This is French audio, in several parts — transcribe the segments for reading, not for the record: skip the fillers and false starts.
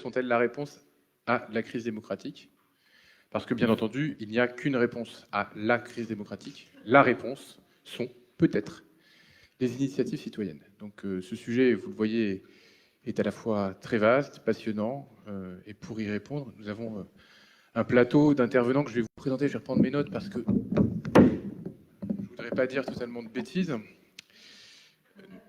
sont-elles la réponse à la crise démocratique? Parce que, bien entendu, il n'y a qu'une réponse à la crise démocratique. La réponse sont peut-être les initiatives citoyennes. Donc ce sujet, vous le voyez, est à la fois très vaste, passionnant, et pour y répondre, nous avons un plateau d'intervenants que je vais vous présenter. Je vais reprendre mes notes parce que je ne voudrais pas dire totalement de bêtises.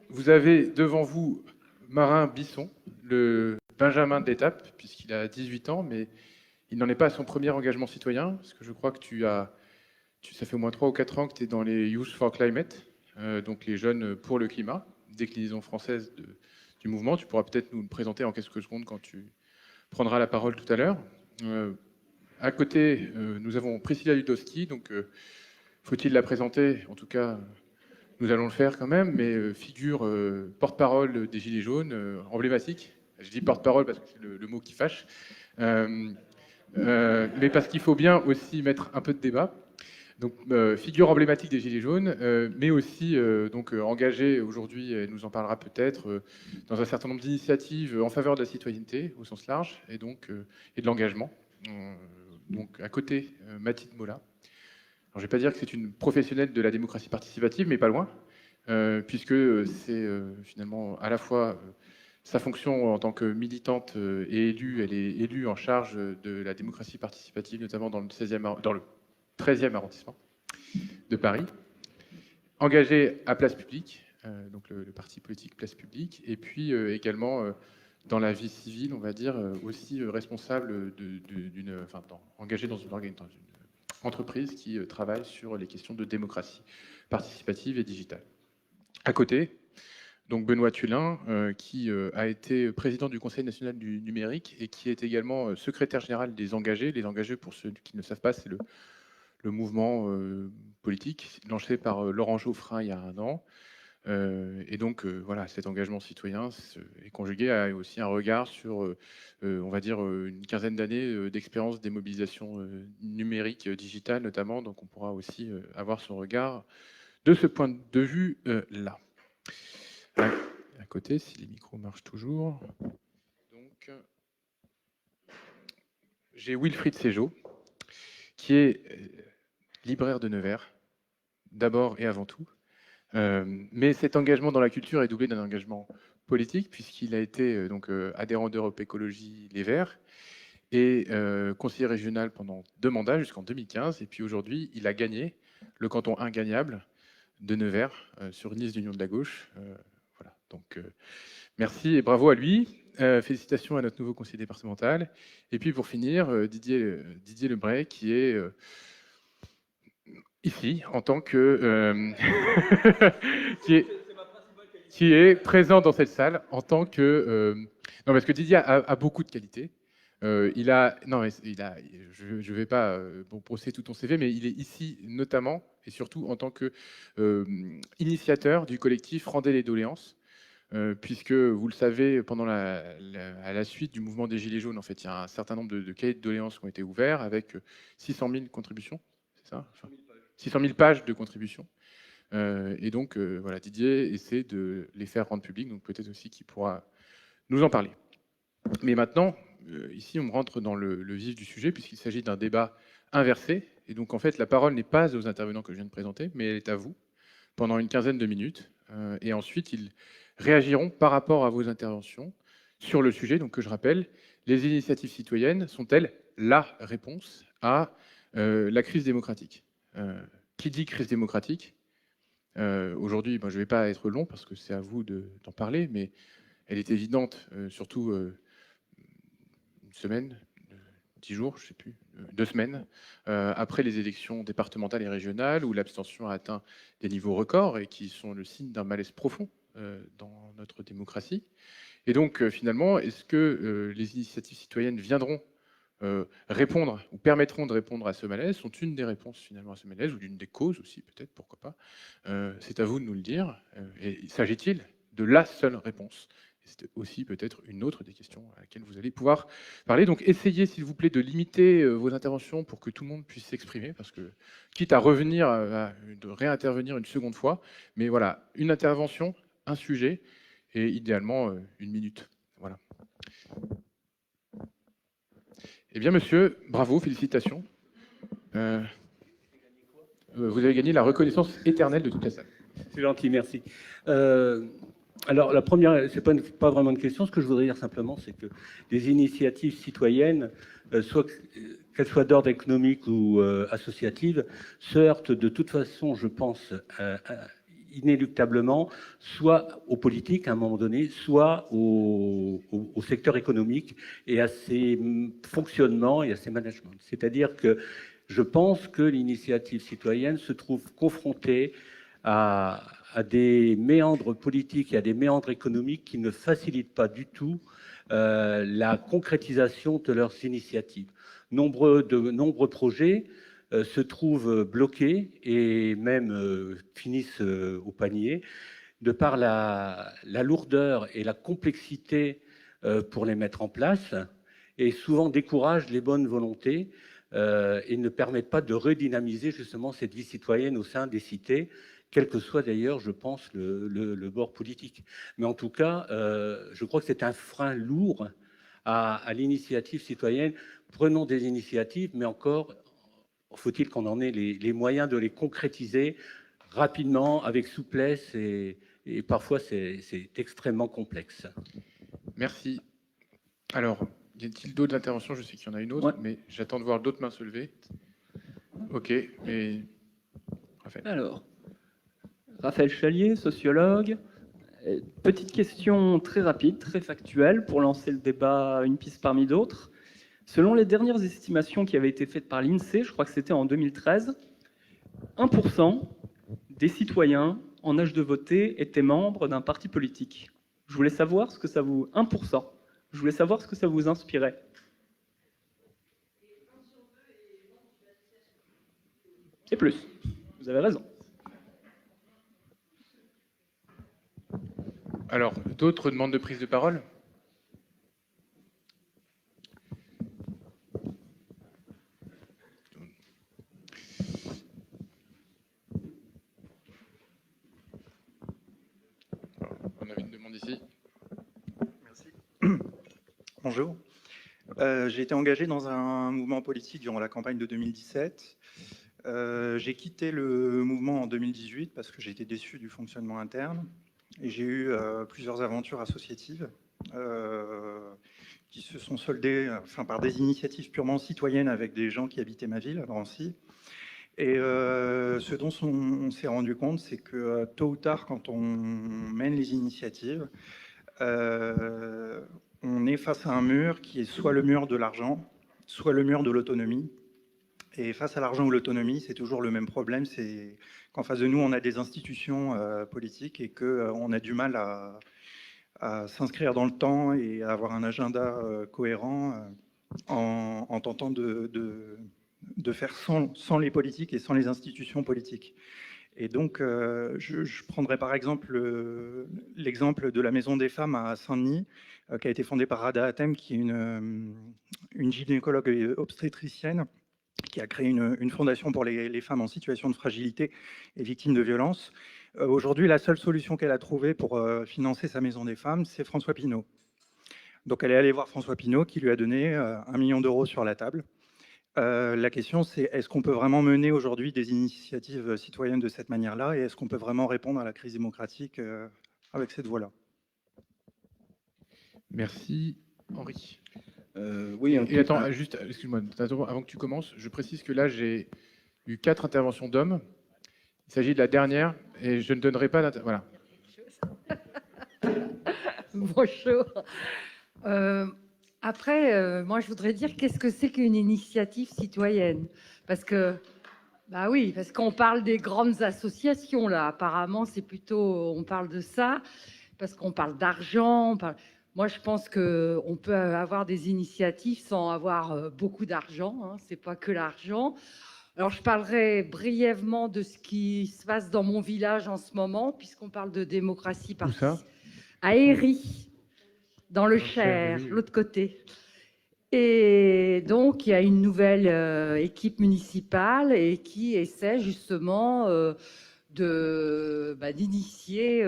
Vous avez devant vous Marin Bisson, le Benjamin de l'étape, puisqu'il a 18 ans, mais il n'en est pas à son premier engagement citoyen, parce que je crois que ça fait au moins 3 ou 4 ans que tu es dans les Youth for Climate, donc les jeunes pour le climat, déclinaison française du mouvement. Tu pourras peut-être nous le présenter en quelques secondes quand tu prendras la parole tout à l'heure. À côté, nous avons Priscilla Ludowski, donc faut-il la présenter? En tout cas, nous allons le faire quand même, mais figure porte-parole des Gilets jaunes, emblématique. Je dis porte-parole parce que c'est le mot qui fâche, mais parce qu'il faut bien aussi mettre un peu de débat. Donc, figure emblématique des Gilets jaunes, mais aussi engagée aujourd'hui, elle nous en parlera peut-être, dans un certain nombre d'initiatives en faveur de la citoyenneté au sens large, et de l'engagement. Donc à côté, Mathilde Mola. Alors, je ne vais pas dire que c'est une professionnelle de la démocratie participative, mais pas loin, puisque c'est finalement à la fois sa fonction en tant que militante et élue. Elle est élue en charge de la démocratie participative, notamment dans le 13e arrondissement de Paris, engagée à Place Publique, donc le parti politique Place Publique, et puis également dans la vie civile, on va dire, aussi responsable engagé dans une entreprise qui travaille sur les questions de démocratie participative et digitale. À côté, donc Benoît Thullin, qui a été président du Conseil national du numérique et qui est également secrétaire général des Engagés. Les Engagés, pour ceux qui ne savent pas, c'est le mouvement politique lancé par Laurent Geoffrin il y a 1 an. Et donc, voilà, cet engagement citoyen est conjugué à aussi un regard sur, on va dire, une quinzaine d'années d'expérience des mobilisations numériques, digitales notamment. Donc, on pourra aussi avoir son regard de ce point de vue-là. À côté, si les micros marchent toujours. Donc, j'ai Wilfried Ségeot, qui est libraire de Nevers, d'abord et avant tout. Mais cet engagement dans la culture est doublé d'un engagement politique, puisqu'il a été adhérent d'Europe Écologie Les Verts et conseiller régional pendant 2 mandats jusqu'en 2015. Et puis aujourd'hui, il a gagné le canton ingagnable de Nevers sur une liste d'Union de la gauche. Voilà. Donc merci et bravo à lui. Félicitations à notre nouveau conseiller départemental. Et puis pour finir, Didier Lebray, qui est ici, en tant que qui est présent dans cette salle en tant que non, parce que Didier a beaucoup de qualités. Je vais pas brosser tout ton CV, mais il est ici notamment et surtout en tant que initiateur du collectif Rendez les doléances, puisque vous le savez, à la suite du mouvement des Gilets jaunes, en fait, il y a un certain nombre de cahiers de doléances qui ont été ouverts avec 600 000 contributions, c'est ça, 600 000 pages de contributions. Et donc, voilà, Didier essaie de les faire rendre publics, donc peut-être aussi qu'il pourra nous en parler. Mais maintenant, ici, on rentre dans le vif du sujet, puisqu'il s'agit d'un débat inversé. Et donc, en fait, la parole n'est pas aux intervenants que je viens de présenter, mais elle est à vous, pendant une quinzaine de minutes. Et ensuite, ils réagiront par rapport à vos interventions sur le sujet. Donc, que je rappelle, les initiatives citoyennes sont-elles la réponse à la crise démocratique? Qui dit crise démocratique? Aujourd'hui, je ne vais pas être long parce que c'est à vous d'en parler, mais elle est évidente, surtout une semaine, 10 jours, je ne sais plus, 2 semaines, après les élections départementales et régionales où l'abstention a atteint des niveaux records et qui sont le signe d'un malaise profond dans notre démocratie. Et donc, finalement, est-ce que les initiatives citoyennes viendront répondre ou permettront de répondre à ce malaise, sont une des réponses finalement à ce malaise, ou d'une des causes aussi peut-être, pourquoi pas. C'est à vous de nous le dire. Et s'agit-il de la seule réponse? C'est aussi peut-être une autre des questions à laquelle vous allez pouvoir parler. Donc essayez s'il vous plaît de limiter vos interventions pour que tout le monde puisse s'exprimer, parce que quitte à revenir, de réintervenir une seconde fois, mais voilà, une intervention, un sujet, et idéalement 1 minute. Voilà. Eh bien, monsieur, bravo, félicitations. Vous avez gagné la reconnaissance éternelle de toute la salle. C'est gentil, merci. Alors, la première, c'est pas vraiment une question. Ce que je voudrais dire simplement, c'est que les initiatives citoyennes, soit qu'elles soient d'ordre économique ou associatives, se heurtent de toute façon, je pense, inéluctablement, soit aux politiques à un moment donné, soit au secteur économique et à ses fonctionnements et à ses managements. C'est-à-dire que je pense que l'initiative citoyenne se trouve confrontée à des méandres politiques et à des méandres économiques qui ne facilitent pas du tout la concrétisation de leurs initiatives. Nombreux projets se trouvent bloqués et même finissent au panier de par la lourdeur et la complexité pour les mettre en place, et souvent découragent les bonnes volontés et ne permettent pas de redynamiser justement cette vie citoyenne au sein des cités, quel que soit d'ailleurs, je pense, le bord politique. Mais en tout cas, je crois que c'est un frein lourd à l'initiative citoyenne. Prenons des initiatives, mais encore faut-il qu'on en ait les moyens de les concrétiser rapidement, avec souplesse, et parfois c'est extrêmement complexe. Merci. Alors, y a-t-il d'autres interventions? Je sais qu'il y en a une autre, Ouais. mais j'attends de voir d'autres mains se lever. Ok, mais... Raphaël. Alors, Raphaël Chalier, sociologue. Petite question très rapide, très factuelle, pour lancer le débat, une piste parmi d'autres. Selon les dernières estimations qui avaient été faites par l'INSEE, je crois que c'était en 2013, 1% des citoyens en âge de voter étaient membres d'un parti politique. Je voulais savoir ce que ça vous... 1%. Je voulais savoir ce que ça vous inspirait. Et plus. Vous avez raison. Alors, d'autres demandes de prise de parole? On avait une demande ici. Merci. Bonjour. J'ai été engagé dans un mouvement politique durant la campagne de 2017. J'ai quitté le mouvement en 2018 parce que j'ai été déçu du fonctionnement interne. Et j'ai eu plusieurs aventures associatives qui se sont soldées par des initiatives purement citoyennes avec des gens qui habitaient ma ville, à Drancy. Et ce dont on s'est rendu compte, c'est que tôt ou tard, quand on mène les initiatives, on est face à un mur qui est soit le mur de l'argent, soit le mur de l'autonomie. Et face à l'argent ou l'autonomie, c'est toujours le même problème, c'est qu'en face de nous, on a des institutions politiques et qu'on a du mal à s'inscrire dans le temps et à avoir un agenda cohérent en tentant de faire sans les politiques et sans les institutions politiques. Et donc, je prendrai par exemple l'exemple de la Maison des Femmes à Saint-Denis, qui a été fondée par Rada Hatem, qui est une gynécologue obstétricienne, qui a créé une fondation pour les femmes en situation de fragilité et victimes de violences. Aujourd'hui, la seule solution qu'elle a trouvée pour financer sa Maison des Femmes, c'est François Pinault. Donc elle est allée voir François Pinault, qui lui a donné 1 million d'euros sur la table. La question, c'est est-ce qu'on peut vraiment mener aujourd'hui des initiatives citoyennes de cette manière-là, et est-ce qu'on peut vraiment répondre à la crise démocratique avec cette voie-là? Merci. Henri. Oui, Et attends, juste, excuse-moi, avant que tu commences, je précise que là, j'ai eu 4 interventions d'hommes. Il s'agit de la dernière, et je ne donnerai pas voilà. Bonjour. Après, moi, je voudrais dire qu'est-ce que c'est qu'une initiative citoyenne? Parce que, bah oui, parce qu'on parle des grandes associations, là. Apparemment, c'est plutôt, on parle de ça, parce qu'on parle d'argent. Moi, je pense qu'on peut avoir des initiatives sans avoir beaucoup d'argent. Hein, c'est pas que l'argent. Alors, je parlerai brièvement de ce qui se passe dans mon village en ce moment, puisqu'on parle de démocratie participative. À Héry, dans le Cher, oui. l'autre côté. Et donc, il y a une nouvelle équipe municipale et qui essaie justement d'initier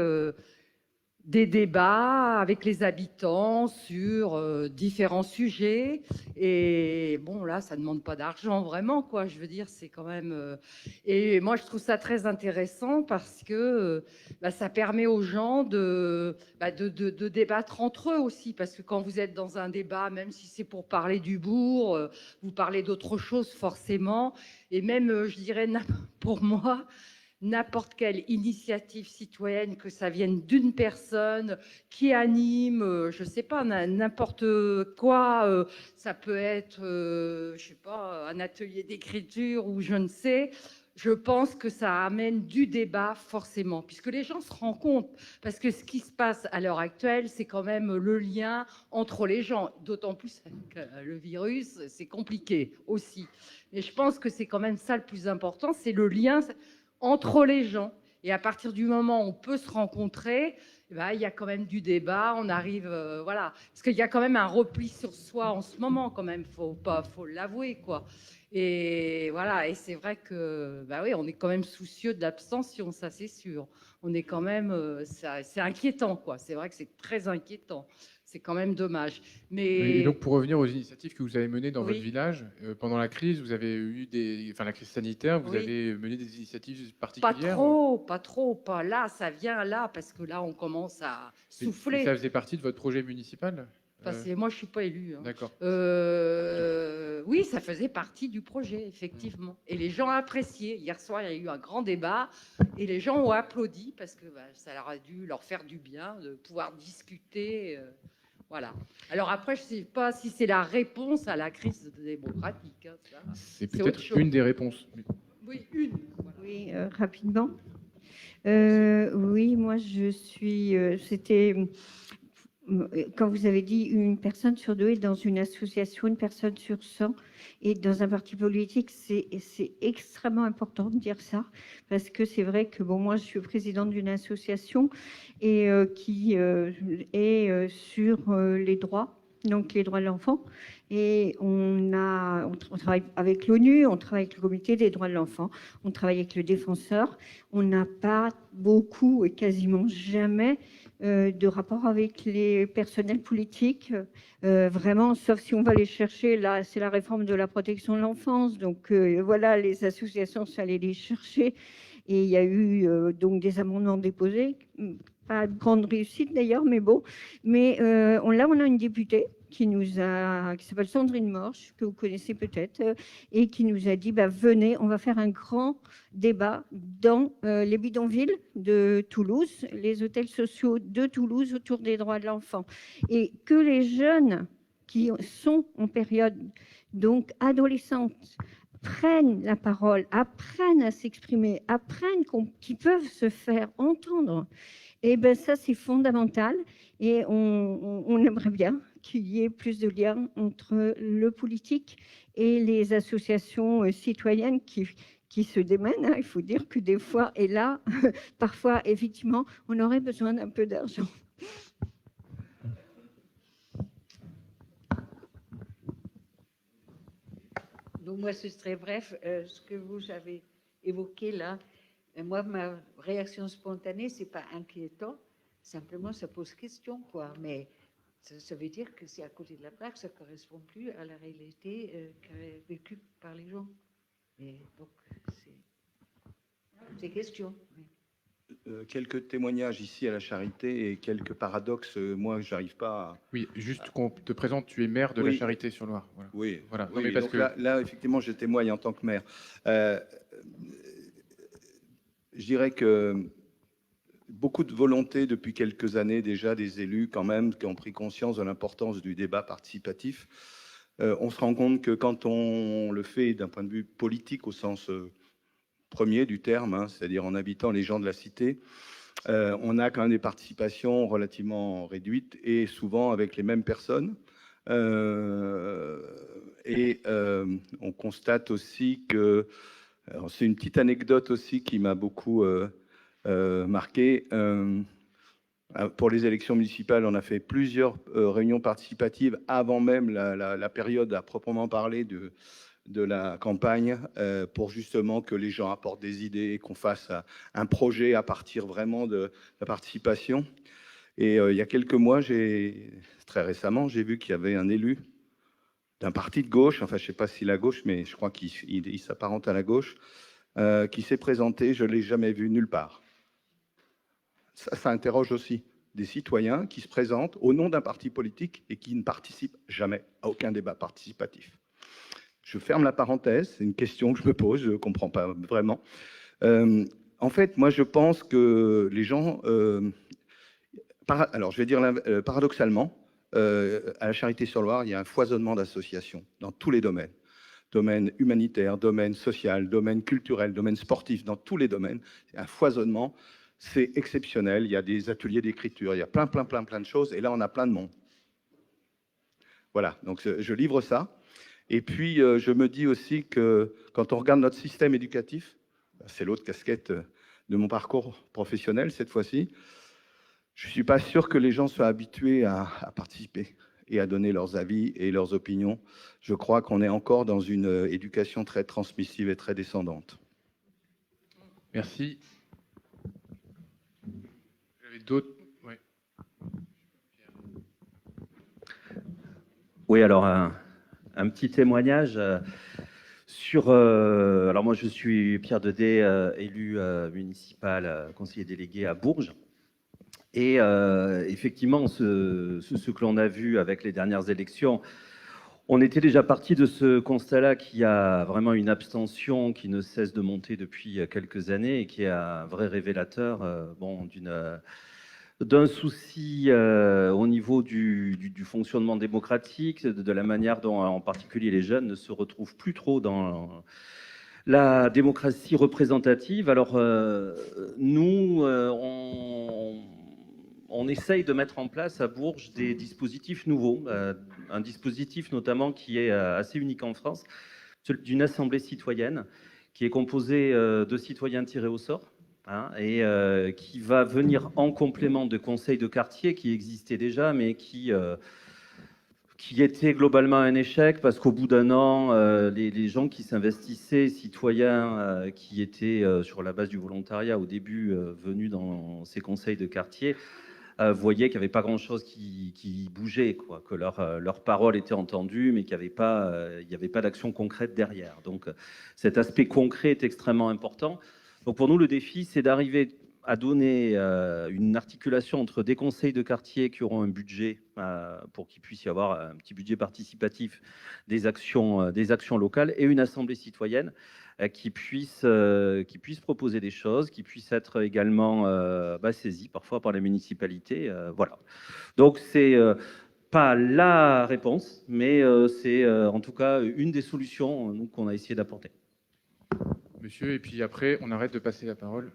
des débats avec les habitants sur différents sujets. Et bon, là, ça ne demande pas d'argent vraiment, quoi. Je veux dire, c'est quand même... Et moi, je trouve ça très intéressant parce que ça permet aux gens de débattre entre eux aussi. Parce que quand vous êtes dans un débat, même si c'est pour parler du bourg, vous parlez d'autre chose forcément. Et même, je dirais, pour moi, n'importe quelle initiative citoyenne, que ça vienne d'une personne qui anime, je sais pas, n'importe quoi, ça peut être, je sais pas, un atelier d'écriture ou je ne sais. Je pense que ça amène du débat forcément, puisque les gens se rendent compte, parce que ce qui se passe à l'heure actuelle, c'est quand même le lien entre les gens, d'autant plus avec le virus, c'est compliqué aussi. Mais je pense que c'est quand même ça le plus important, c'est le lien entre les gens. Et à partir du moment où on peut se rencontrer, il y a quand même du débat, on arrive, voilà. Parce qu'il y a quand même un repli sur soi en ce moment, quand même, faut l'avouer, quoi. Et voilà, et c'est vrai que, oui, on est quand même soucieux de l'abstention, ça c'est sûr. On est quand même, c'est inquiétant, quoi. C'est vrai que c'est très inquiétant. C'est quand même dommage. Mais... Et donc, pour revenir aux initiatives que vous avez menées dans Oui. votre village, pendant la crise, vous avez eu la crise sanitaire, vous Oui. avez mené des initiatives Pas particulières? trop, pas là, ça vient là, parce que là, on commence à Et souffler. ça faisait partie de votre projet municipal? Moi, je suis pas élue. Hein. D'accord. Oui, ça faisait partie du projet, effectivement. Et les gens appréciaient. Hier soir, il y a eu un grand débat et les gens ont applaudi parce que ça leur a dû leur faire du bien de pouvoir discuter. Voilà. Alors après, je ne sais pas si c'est la réponse à la crise démocratique. Hein, c'est autre peut-être chose. une des réponses. Oui, une. Voilà. Oui, rapidement. Oui, moi je suis. C'était quand vous avez dit une personne sur deux est dans une association, une personne sur 100 et dans un parti politique, c'est extrêmement important de dire ça parce que c'est vrai que moi je suis présidente d'une association et qui est sur les droits. Donc les droits de l'enfant. Et on travaille avec l'ONU, on travaille avec le comité des droits de l'enfant, on travaille avec le défenseur. On n'a pas beaucoup et quasiment jamais de rapport avec les personnels politiques, vraiment, sauf si on va les chercher. Là, c'est la réforme de la protection de l'enfance. Donc voilà, les associations, ça allait les chercher. Et il y a eu donc des amendements déposés. Pas de grande réussite d'ailleurs, mais bon. Mais là, on a une députée qui s'appelle Sandrine Morche, que vous connaissez peut-être, et qui nous a dit venez, on va faire un grand débat dans les bidonvilles de Toulouse, les hôtels sociaux de Toulouse autour des droits de l'enfant. Et que les jeunes qui sont en période donc adolescente prennent la parole, apprennent à s'exprimer, apprennent qu'ils peuvent se faire entendre. Et ça, c'est fondamental. Et on aimerait bien qu'il y ait plus de liens entre le politique et les associations citoyennes qui se démènent. Hein. Il faut dire que des fois, et là, parfois, effectivement, on aurait besoin d'un peu d'argent. Donc moi, ce serait bref. Ce que vous avez évoqué là, moi, ma réaction spontanée, c'est pas inquiétant. Simplement, ça pose question, quoi. Mais ça veut dire que c'est à côté de la plaque, ça correspond plus à la réalité vécue par les gens. Et donc, c'est question. Oui. Quelques témoignages ici à la Charité et quelques paradoxes. Moi, j'arrive pas à... Oui, juste qu'on te présente, tu es maire de la Charité sur Loire. Voilà. Oui, voilà. Oui, Non, mais parce donc que... là, effectivement, je témoigne en tant que maire. Je dirais que beaucoup de volonté depuis quelques années déjà des élus quand même qui ont pris conscience de l'importance du débat participatif. On se rend compte que quand on le fait d'un point de vue politique au sens premier du terme, hein, c'est-à-dire en habitant les gens de la cité, on a quand même des participations relativement réduites et souvent avec les mêmes personnes. On constate aussi que, c'est une petite anecdote aussi qui m'a beaucoup marqué. Pour les élections municipales, on a fait plusieurs réunions participatives avant même la période à proprement parler de la campagne, pour justement que les gens apportent des idées, qu'on fasse un projet à partir vraiment de la participation. Et il y a quelques mois, très récemment, j'ai vu qu'il y avait un élu d'un parti de gauche, enfin je ne sais pas si la gauche, mais je crois qu'il s'apparente à la gauche, qui s'est présenté, je ne l'ai jamais vu nulle part. Ça interroge aussi des citoyens qui se présentent au nom d'un parti politique et qui ne participent jamais à aucun débat participatif. Je ferme la parenthèse, c'est une question que je me pose, je ne comprends pas vraiment. En fait, moi je pense que les gens... alors je vais dire paradoxalement, à la Charité-sur-Loire, il y a un foisonnement d'associations dans tous les domaines. Domaine humanitaire, domaine social, domaine culturel, domaine sportif, dans tous les domaines. C'est un foisonnement, c'est exceptionnel. Il y a des ateliers d'écriture, il y a plein de choses. Et là, on a plein de monde. Voilà, donc je livre ça. Et puis, je me dis aussi que quand on regarde notre système éducatif, c'est l'autre casquette de mon parcours professionnel cette fois-ci, je ne suis pas sûr que les gens soient habitués à participer et à donner leurs avis et leurs opinions. Je crois qu'on est encore dans une éducation très transmissive et très descendante. Merci. Vous avez d'autres? Ouais. Oui, alors un petit témoignage sur... alors moi, je suis Pierre Dedet, élu municipal, conseiller délégué à Bourges. Et effectivement, ce que l'on a vu avec les dernières élections, on était déjà parti de ce constat-là qu'il y a vraiment une abstention qui ne cesse de monter depuis quelques années et qui est un vrai révélateur d'un souci au niveau du fonctionnement démocratique, de la manière dont en particulier les jeunes ne se retrouvent plus trop dans la démocratie représentative. Alors nous, on essaye de mettre en place à Bourges des dispositifs nouveaux, un dispositif notamment qui est assez unique en France, celui d'une assemblée citoyenne qui est composée de citoyens tirés au sort, et qui va venir en complément de conseils de quartier qui existaient déjà, mais qui était globalement un échec parce qu'au bout d'un an, les gens qui s'investissaient, citoyens qui étaient sur la base du volontariat au début venus dans ces conseils de quartier, voyaient qu'il n'y avait pas grand-chose qui bougeait, quoi, que leur parole était entendue, mais qu'il n'y avait pas d'action concrète derrière. Donc cet aspect concret est extrêmement important. Donc pour nous, le défi, c'est d'arriver à donner une articulation entre des conseils de quartier qui auront un budget pour qu'il puisse y avoir un petit budget participatif des actions locales et une assemblée citoyenne qui puisse proposer des choses, qui puisse être également saisie parfois par les municipalités. Voilà. Donc c'est pas la réponse, mais c'est en tout cas une des solutions qu'on a essayé d'apporter. Monsieur, et puis après, on arrête de passer la parole.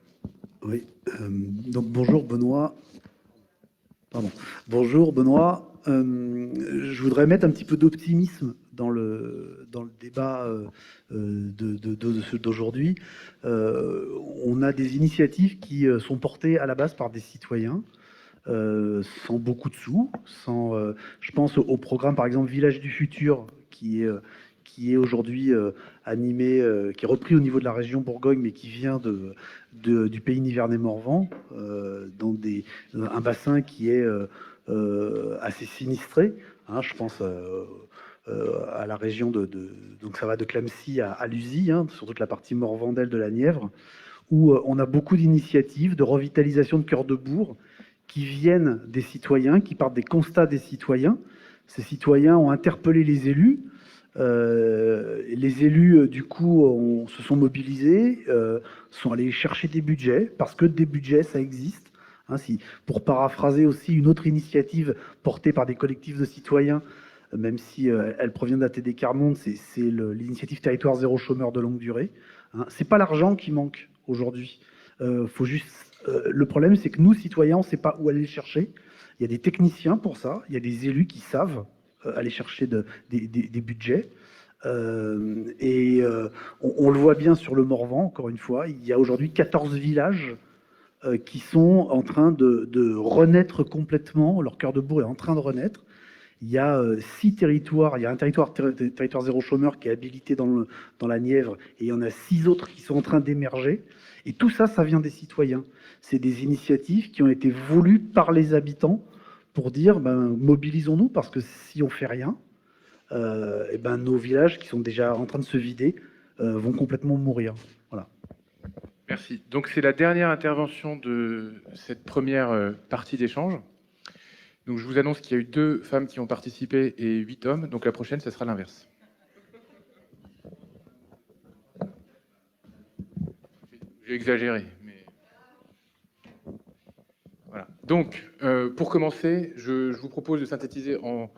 Oui, donc bonjour Benoît. Pardon. Bonjour Benoît. Je voudrais mettre un petit peu d'optimisme dans le débat d'aujourd'hui. On a des initiatives qui sont portées à la base par des citoyens, sans beaucoup de sous. Je pense au programme par exemple Village du Futur qui est aujourd'hui animé, qui est repris au niveau de la région Bourgogne, mais qui vient du pays Nivernais-Morvan, dans un bassin qui est assez sinistré. Je pense à la région donc ça va de Clamecy à Lusy, sur toute la partie morvandelle de la Nièvre, où on a beaucoup d'initiatives de revitalisation de cœur de bourg qui viennent des citoyens, qui partent des constats des citoyens. Ces citoyens ont interpellé les élus. Les élus, du coup, se sont mobilisés, sont allés chercher des budgets, parce que des budgets, ça existe. Pour paraphraser aussi une autre initiative portée par des collectifs de citoyens, même si elle provient d'ATD Carmonde, c'est l'initiative Territoire Zéro Chômeur de longue durée. C'est pas l'argent qui manque aujourd'hui. Le problème, c'est que nous, citoyens, on ne sait pas où aller le chercher. Il y a des techniciens pour ça, il y a des élus qui savent aller chercher des budgets. On le voit bien sur le Morvan, encore une fois, il y a aujourd'hui 14 villages qui sont en train de renaître complètement, leur cœur de bourg est en train de renaître, Il y a 6 territoires, il y a un territoire zéro chômeur qui est habilité dans la Nièvre, et il y en a 6 autres qui sont en train d'émerger. Et tout ça, ça vient des citoyens. C'est des initiatives qui ont été voulues par les habitants pour dire, mobilisons-nous, parce que si on fait rien, nos villages qui sont déjà en train de se vider vont complètement mourir. Voilà. Merci. Donc c'est la dernière intervention de cette première partie d'échange. Donc je vous annonce qu'il y a eu 2 femmes qui ont participé et 8 hommes. Donc la prochaine, ce sera l'inverse. J'ai exagéré, mais voilà. Donc pour commencer, je vous propose de synthétiser en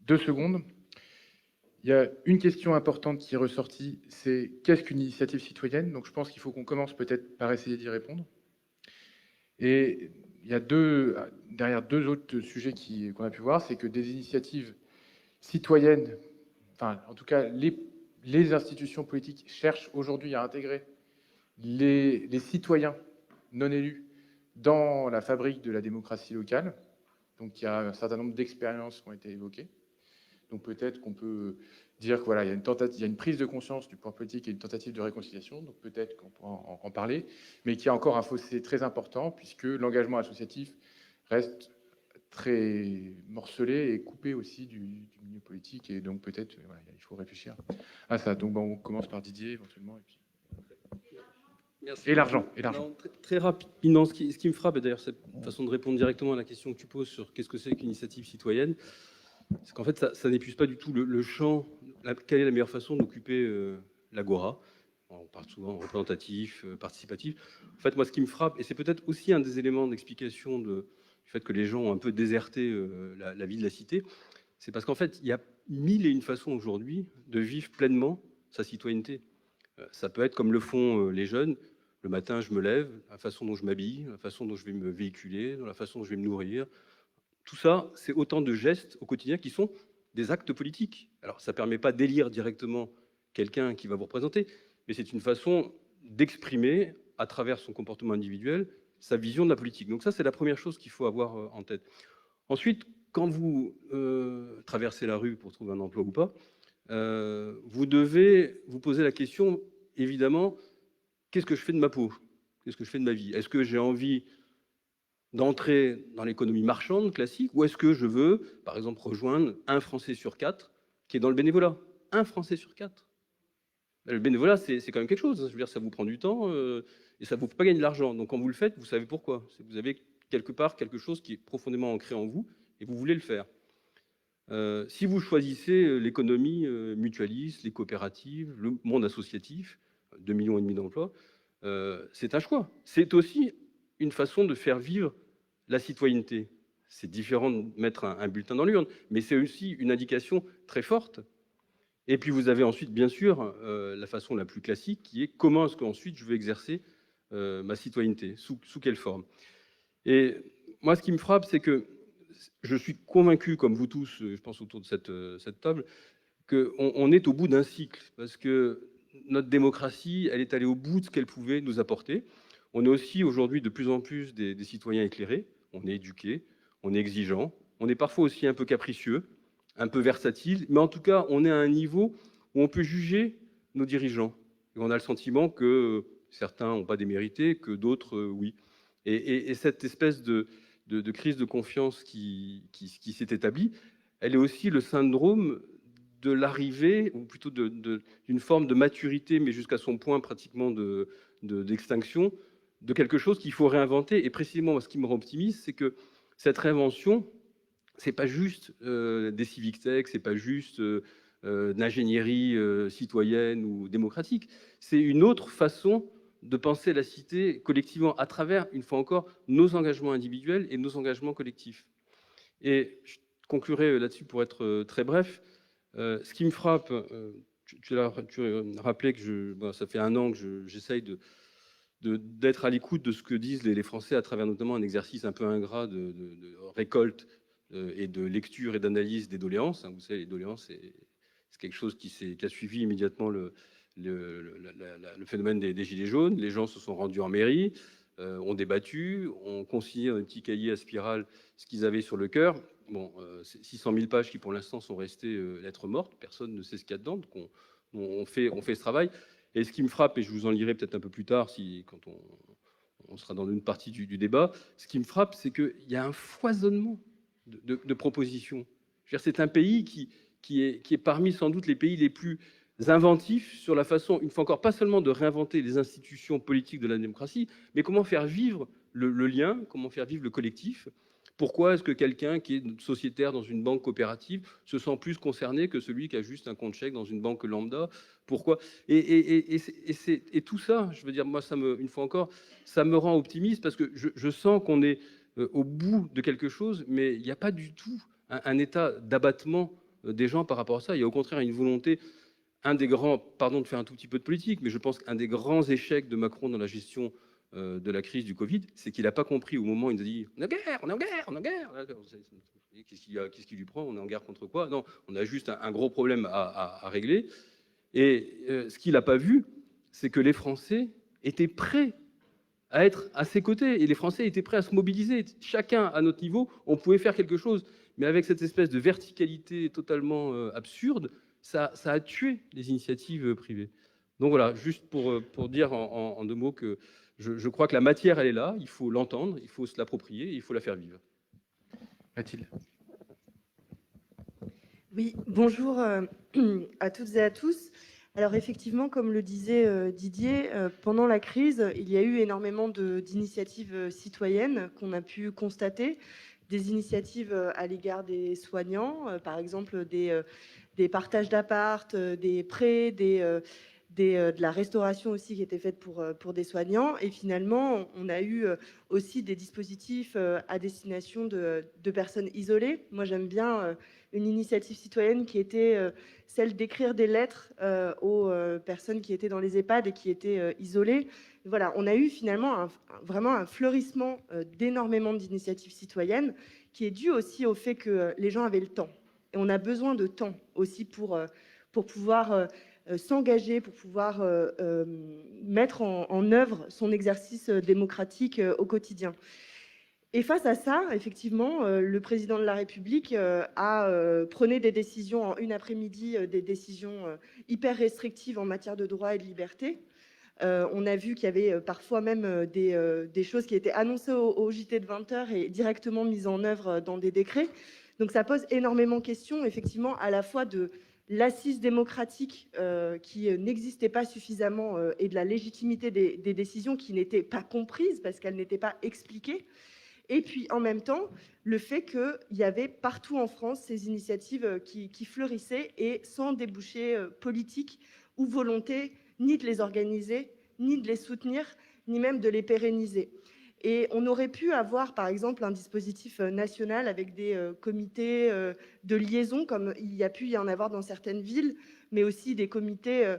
2 secondes. Il y a une question importante qui est ressortie, c'est qu'est-ce qu'une initiative citoyenne? Donc je pense qu'il faut qu'on commence peut-être par essayer d'y répondre. Et il y a derrière 2 autres sujets qu'on a pu voir, c'est que des initiatives citoyennes, enfin en tout cas les institutions politiques cherchent aujourd'hui à intégrer les citoyens non élus dans la fabrique de la démocratie locale. Donc il y a un certain nombre d'expériences qui ont été évoquées. Donc peut-être qu'on peut dire que voilà, il y a une prise de conscience du pouvoir politique et une tentative de réconciliation, donc peut-être qu'on pourra en parler, mais qu'il y a encore un fossé très important puisque l'engagement associatif reste très morcelé et coupé aussi du milieu politique, et donc peut-être il faut réfléchir à ça. Donc on commence par Didier éventuellement. Et puis... Merci. Et l'argent. Non, très rapidement, ce qui me frappe, et d'ailleurs cette façon de répondre directement à la question que tu poses sur qu'est-ce que c'est qu'une initiative citoyenne, c'est qu'en fait, ça n'épuise pas du tout le champ. Quelle est la meilleure façon d'occuper l'agora? On parle souvent représentatif, participatif. En fait, moi, ce qui me frappe, et c'est peut-être aussi un des éléments d'explication du fait que les gens ont un peu déserté la vie de la cité, c'est parce qu'en fait, il y a 1001 façons aujourd'hui de vivre pleinement sa citoyenneté. Ça peut être comme le font les jeunes. Le matin, je me lève, la façon dont je m'habille, la façon dont je vais me véhiculer, la façon dont je vais me nourrir. Tout ça, c'est autant de gestes au quotidien qui sont des actes politiques. Alors, ça ne permet pas d'élire directement quelqu'un qui va vous représenter, mais c'est une façon d'exprimer, à travers son comportement individuel, sa vision de la politique. Donc ça, c'est la première chose qu'il faut avoir en tête. Ensuite, quand vous traversez la rue pour trouver un emploi ou pas, vous devez vous poser la question, évidemment, qu'est-ce que je fais de ma peau? Qu'est-ce que je fais de ma vie? Est-ce que j'ai envie d'entrer dans l'économie marchande classique, ou est-ce que je veux, par exemple, rejoindre 1 Français sur 4 qui est dans le bénévolat? 1 Français sur 4. Le bénévolat, c'est quand même quelque chose. Je veux dire, ça vous prend du temps et ça ne vous fait pas gagner de l'argent. Donc, quand vous le faites, vous savez pourquoi. Vous avez quelque part quelque chose qui est profondément ancré en vous et vous voulez le faire. Si vous choisissez l'économie mutualiste, les coopératives, le monde associatif, 2,5 millions d'emplois, c'est un choix. C'est aussi une façon de faire vivre la citoyenneté. C'est différent de mettre un bulletin dans l'urne, mais c'est aussi une indication très forte. Et puis vous avez ensuite, bien sûr, la façon la plus classique, qui est comment est-ce qu'ensuite je vais exercer ma citoyenneté, sous quelle forme. Et moi, ce qui me frappe, c'est que je suis convaincu, comme vous tous, je pense autour de cette table, qu'on est au bout d'un cycle, parce que notre démocratie, elle est allée au bout de ce qu'elle pouvait nous apporter. On est aussi aujourd'hui de plus en plus des citoyens éclairés, on est éduqués, on est exigeants, on est parfois aussi un peu capricieux, un peu versatile, mais en tout cas, on est à un niveau où on peut juger nos dirigeants. Et on a le sentiment que certains n'ont pas démérité, que d'autres, oui. Et cette espèce de crise de confiance qui s'est établie, elle est aussi le syndrome de l'arrivée, ou plutôt d'une forme de maturité, mais jusqu'à son point pratiquement d'extinction, de quelque chose qu'il faut réinventer. Et précisément, ce qui me rend optimiste, c'est que cette réinvention, c'est pas juste des civic tech, c'est pas juste d'ingénierie citoyenne ou démocratique. C'est une autre façon de penser la cité collectivement à travers, une fois encore, nos engagements individuels et nos engagements collectifs. Et je conclurai là-dessus pour être très bref. Ce qui me frappe, tu as rappelé que ça fait 1 an que j'essaye d'être à l'écoute de ce que disent les Français à travers notamment un exercice un peu ingrat de récolte et de lecture et d'analyse des doléances. Vous savez, les doléances, c'est quelque chose qui a suivi immédiatement le phénomène des Gilets jaunes. Les gens se sont rendus en mairie, ont débattu, ont consigné dans des petits cahiers à spirale ce qu'ils avaient sur le cœur. bon, 600 000 pages qui, pour l'instant, sont restées lettres mortes. Personne ne sait ce qu'il y a dedans. Donc, on fait ce travail. Et ce qui me frappe, et je vous en lirai peut-être un peu plus tard, quand on sera dans une partie du débat, ce qui me frappe, c'est qu'il y a un foisonnement de propositions. Je veux dire, c'est un pays qui est parmi sans doute les pays les plus inventifs sur la façon, une fois encore, pas seulement de réinventer les institutions politiques de la démocratie, mais comment faire vivre le lien, comment faire vivre le collectif. Pourquoi est-ce que quelqu'un qui est sociétaire dans une banque coopérative se sent plus concerné que celui qui a juste un compte chèque dans une banque lambda? Pourquoi? Et tout ça, je veux dire, moi, une fois encore, ça me rend optimiste parce que je sens qu'on est au bout de quelque chose, mais il n'y a pas du tout un état d'abattement des gens par rapport à ça. Il y a au contraire une volonté. Un des grands, pardon de faire un tout petit peu de politique, mais je pense qu'un des grands échecs de Macron dans la gestion de la crise du Covid, c'est qu'il n'a pas compris au moment où il nous a dit « on est en guerre, on est en guerre, on est en guerre ». Qu'est-ce qui lui prend? On est en guerre contre quoi? Non, on a juste un gros problème à régler. Et ce qu'il n'a pas vu, c'est que les Français étaient prêts à être à ses côtés. Et les Français étaient prêts à se mobiliser. Chacun, à notre niveau, on pouvait faire quelque chose. Mais avec cette espèce de verticalité totalement absurde, ça a tué les initiatives privées. Donc voilà, juste pour dire en deux mots que je crois que la matière, elle est là, il faut l'entendre, il faut se l'approprier, et il faut la faire vivre. Mathilde. Oui, bonjour à toutes et à tous. Alors effectivement, comme le disait Didier, pendant la crise, il y a eu énormément d'initiatives citoyennes qu'on a pu constater, des initiatives à l'égard des soignants, par exemple des partages d'appart, des prêts, de la restauration aussi qui était faite pour des soignants. Et finalement, on a eu aussi des dispositifs à destination de personnes isolées. Moi, j'aime bien une initiative citoyenne qui était celle d'écrire des lettres aux personnes qui étaient dans les EHPAD et qui étaient isolées. Voilà, on a eu finalement vraiment un fleurissement d'énormément d'initiatives citoyennes qui est dû aussi au fait que les gens avaient le temps. Et on a besoin de temps aussi pour pouvoir s'engager, pour pouvoir mettre en œuvre son exercice démocratique au quotidien. Et face à ça, effectivement, le président de la République a pris des décisions en une après-midi, des décisions hyper restrictives en matière de droits et de liberté. On a vu qu'il y avait parfois même des choses qui étaient annoncées au JT de 20h et directement mises en œuvre dans des décrets. Donc ça pose énormément de questions, effectivement, à la fois de l'assise démocratique qui n'existait pas suffisamment et de la légitimité des décisions qui n'étaient pas comprises parce qu'elles n'étaient pas expliquées. Et puis, en même temps, le fait qu'il y avait partout en France ces initiatives qui fleurissaient et sans débouché politique ou volonté ni de les organiser, ni de les soutenir, ni même de les pérenniser. Et on aurait pu avoir, par exemple, un dispositif national avec des comités de liaison, comme il y a pu y en avoir dans certaines villes, mais aussi des comités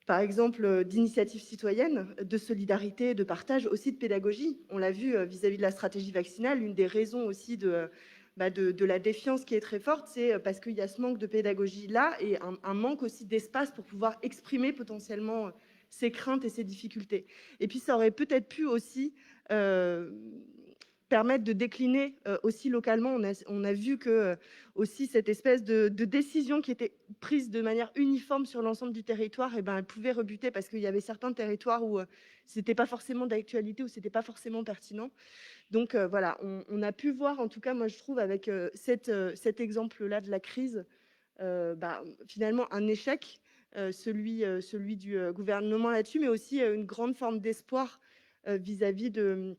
par exemple, d'initiatives citoyennes, de solidarité, de partage, aussi de pédagogie. On l'a vu vis-à-vis de la stratégie vaccinale, une des raisons aussi de la défiance qui est très forte, c'est parce qu'il y a ce manque de pédagogie là et un manque aussi d'espace pour pouvoir exprimer potentiellement ses craintes et ses difficultés. Et puis ça aurait peut-être pu aussi permettre de décliner aussi localement. On a vu que aussi cette espèce de décision qui était prise de manière uniforme sur l'ensemble du territoire, elle pouvait rebuter parce qu'il y avait certains territoires où c'était pas forcément d'actualité, où c'était pas forcément pertinent. Donc voilà, on a pu voir, en tout cas, moi je trouve avec cet exemple-là de la crise, finalement un échec, celui du gouvernement là-dessus, mais aussi une grande forme d'espoir vis-à-vis de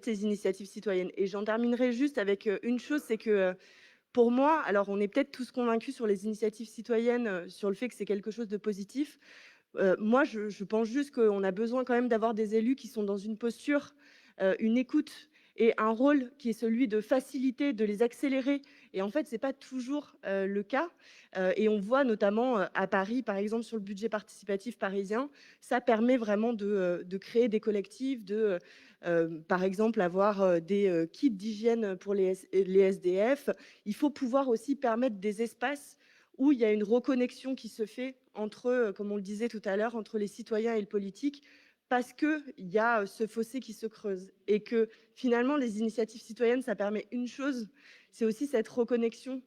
ces initiatives citoyennes. Et j'en terminerai juste avec une chose, c'est que pour moi, alors on est peut-être tous convaincus sur les initiatives citoyennes, sur le fait que c'est quelque chose de positif. Moi, je pense juste qu'on a besoin quand même d'avoir des élus qui sont dans une posture, une écoute et un rôle qui est celui de faciliter, de les accélérer. Et en fait, ce n'est pas toujours le cas. Et on voit notamment à Paris, par exemple, sur le budget participatif parisien, ça permet vraiment de créer des collectifs, par exemple, avoir des kits d'hygiène pour les SDF. Il faut pouvoir aussi permettre des espaces où il y a une reconnexion qui se fait entre, comme on le disait tout à l'heure, entre les citoyens et le politique, parce qu'il y a ce fossé qui se creuse. Et que finalement, les initiatives citoyennes, ça permet une chose, c'est aussi cette reconnexion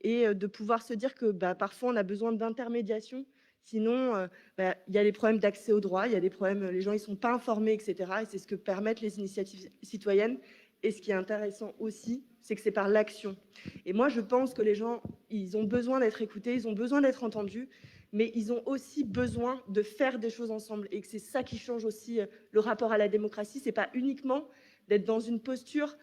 et de pouvoir se dire que parfois, on a besoin d'intermédiation. Sinon, il y a les problèmes d'accès aux droits, il y a des problèmes, les gens ne sont pas informés, etc. Et c'est ce que permettent les initiatives citoyennes. Et ce qui est intéressant aussi, c'est que c'est par l'action. Et moi, je pense que les gens, ils ont besoin d'être écoutés, ils ont besoin d'être entendus, mais ils ont aussi besoin de faire des choses ensemble. Et que c'est ça qui change aussi le rapport à la démocratie. Ce n'est pas uniquement d'être dans une posture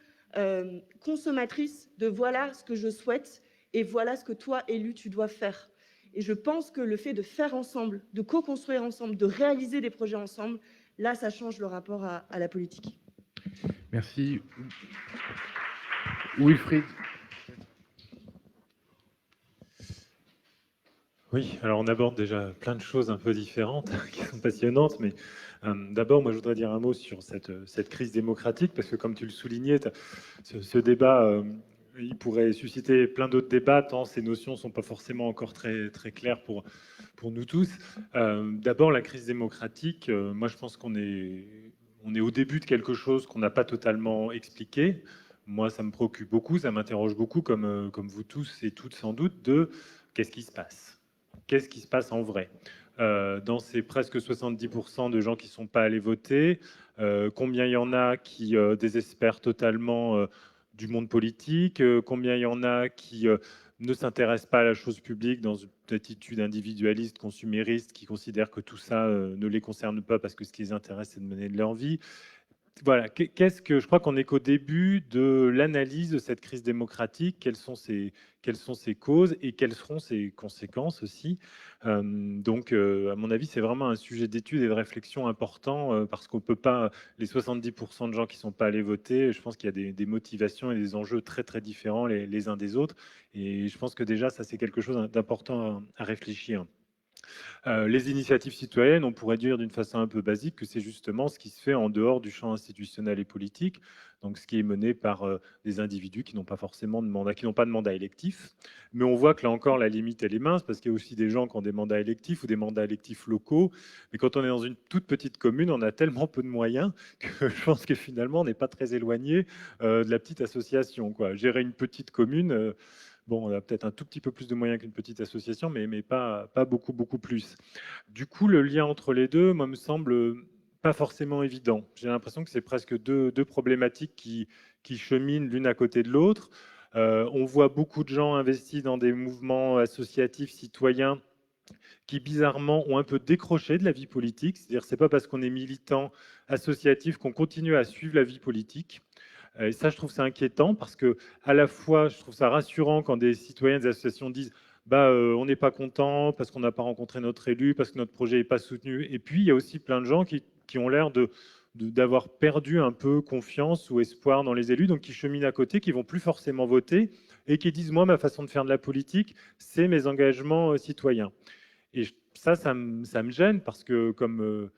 consommatrice de voilà ce que je souhaite et voilà ce que toi, élu, tu dois faire. Et je pense que le fait de faire ensemble, de co-construire ensemble, de réaliser des projets ensemble, là, ça change le rapport à la politique. Merci. Wilfried. Oui, alors on aborde déjà plein de choses un peu différentes qui sont passionnantes, mais d'abord, moi je voudrais dire un mot sur cette crise démocratique, parce que comme tu le soulignais, ce débat, il pourrait susciter plein d'autres débats, tant ces notions ne sont pas forcément encore très, très claires pour nous tous. D'abord, la crise démocratique, moi je pense qu'on est au début de quelque chose qu'on n'a pas totalement expliqué. Moi, ça me préoccupe beaucoup, ça m'interroge beaucoup, comme vous tous et toutes sans doute, de qu'est-ce qui se passe ? Qu'est-ce qui se passe en vrai ? Dans ces presque 70% de gens qui ne sont pas allés voter, combien il y en a qui désespèrent totalement du monde politique, combien il y en a qui ne s'intéressent pas à la chose publique dans une attitude individualiste, consumériste, qui considèrent que tout ça ne les concerne pas parce que ce qui les intéresse, c'est de mener de leur vie. Voilà, je crois qu'on n'est qu'au début de l'analyse de cette crise démocratique, quelles sont ses causes et quelles seront ses conséquences aussi. Donc, à mon avis, c'est vraiment un sujet d'étude et de réflexion important parce qu'on ne peut pas, les 70% de gens qui ne sont pas allés voter, je pense qu'il y a des motivations et des enjeux très très différents les uns des autres. Et je pense que déjà, ça c'est quelque chose d'important à réfléchir. Les initiatives citoyennes, on pourrait dire d'une façon un peu basique que c'est justement ce qui se fait en dehors du champ institutionnel et politique, donc ce qui est mené par des individus qui n'ont pas forcément de mandat, qui n'ont pas de mandat électif. Mais on voit que là encore, la limite, elle est mince, parce qu'il y a aussi des gens qui ont des mandats électifs ou des mandats électifs locaux. Mais quand on est dans une toute petite commune, on a tellement peu de moyens que je pense que finalement, on n'est pas très éloigné de la petite association, quoi. Gérer une petite commune... Bon, on a peut-être un tout petit peu plus de moyens qu'une petite association, mais pas beaucoup, beaucoup plus. Du coup, le lien entre les deux, moi, me semble pas forcément évident. J'ai l'impression que c'est presque deux problématiques qui cheminent l'une à côté de l'autre. On voit beaucoup de gens investis dans des mouvements associatifs citoyens qui, bizarrement, ont un peu décroché de la vie politique. C'est-à-dire que ce n'est pas parce qu'on est militant associatif qu'on continue à suivre la vie politique. Et ça, je trouve ça inquiétant parce que, à la fois, je trouve ça rassurant quand des citoyens, des associations disent on n'est pas content parce qu'on n'a pas rencontré notre élu, parce que notre projet n'est pas soutenu. Et puis, il y a aussi plein de gens qui ont l'air d'avoir perdu un peu confiance ou espoir dans les élus, donc qui cheminent à côté, qui vont plus forcément voter et qui disent, moi, ma façon de faire de la politique, c'est mes engagements citoyens. Et ça me gêne parce que, comme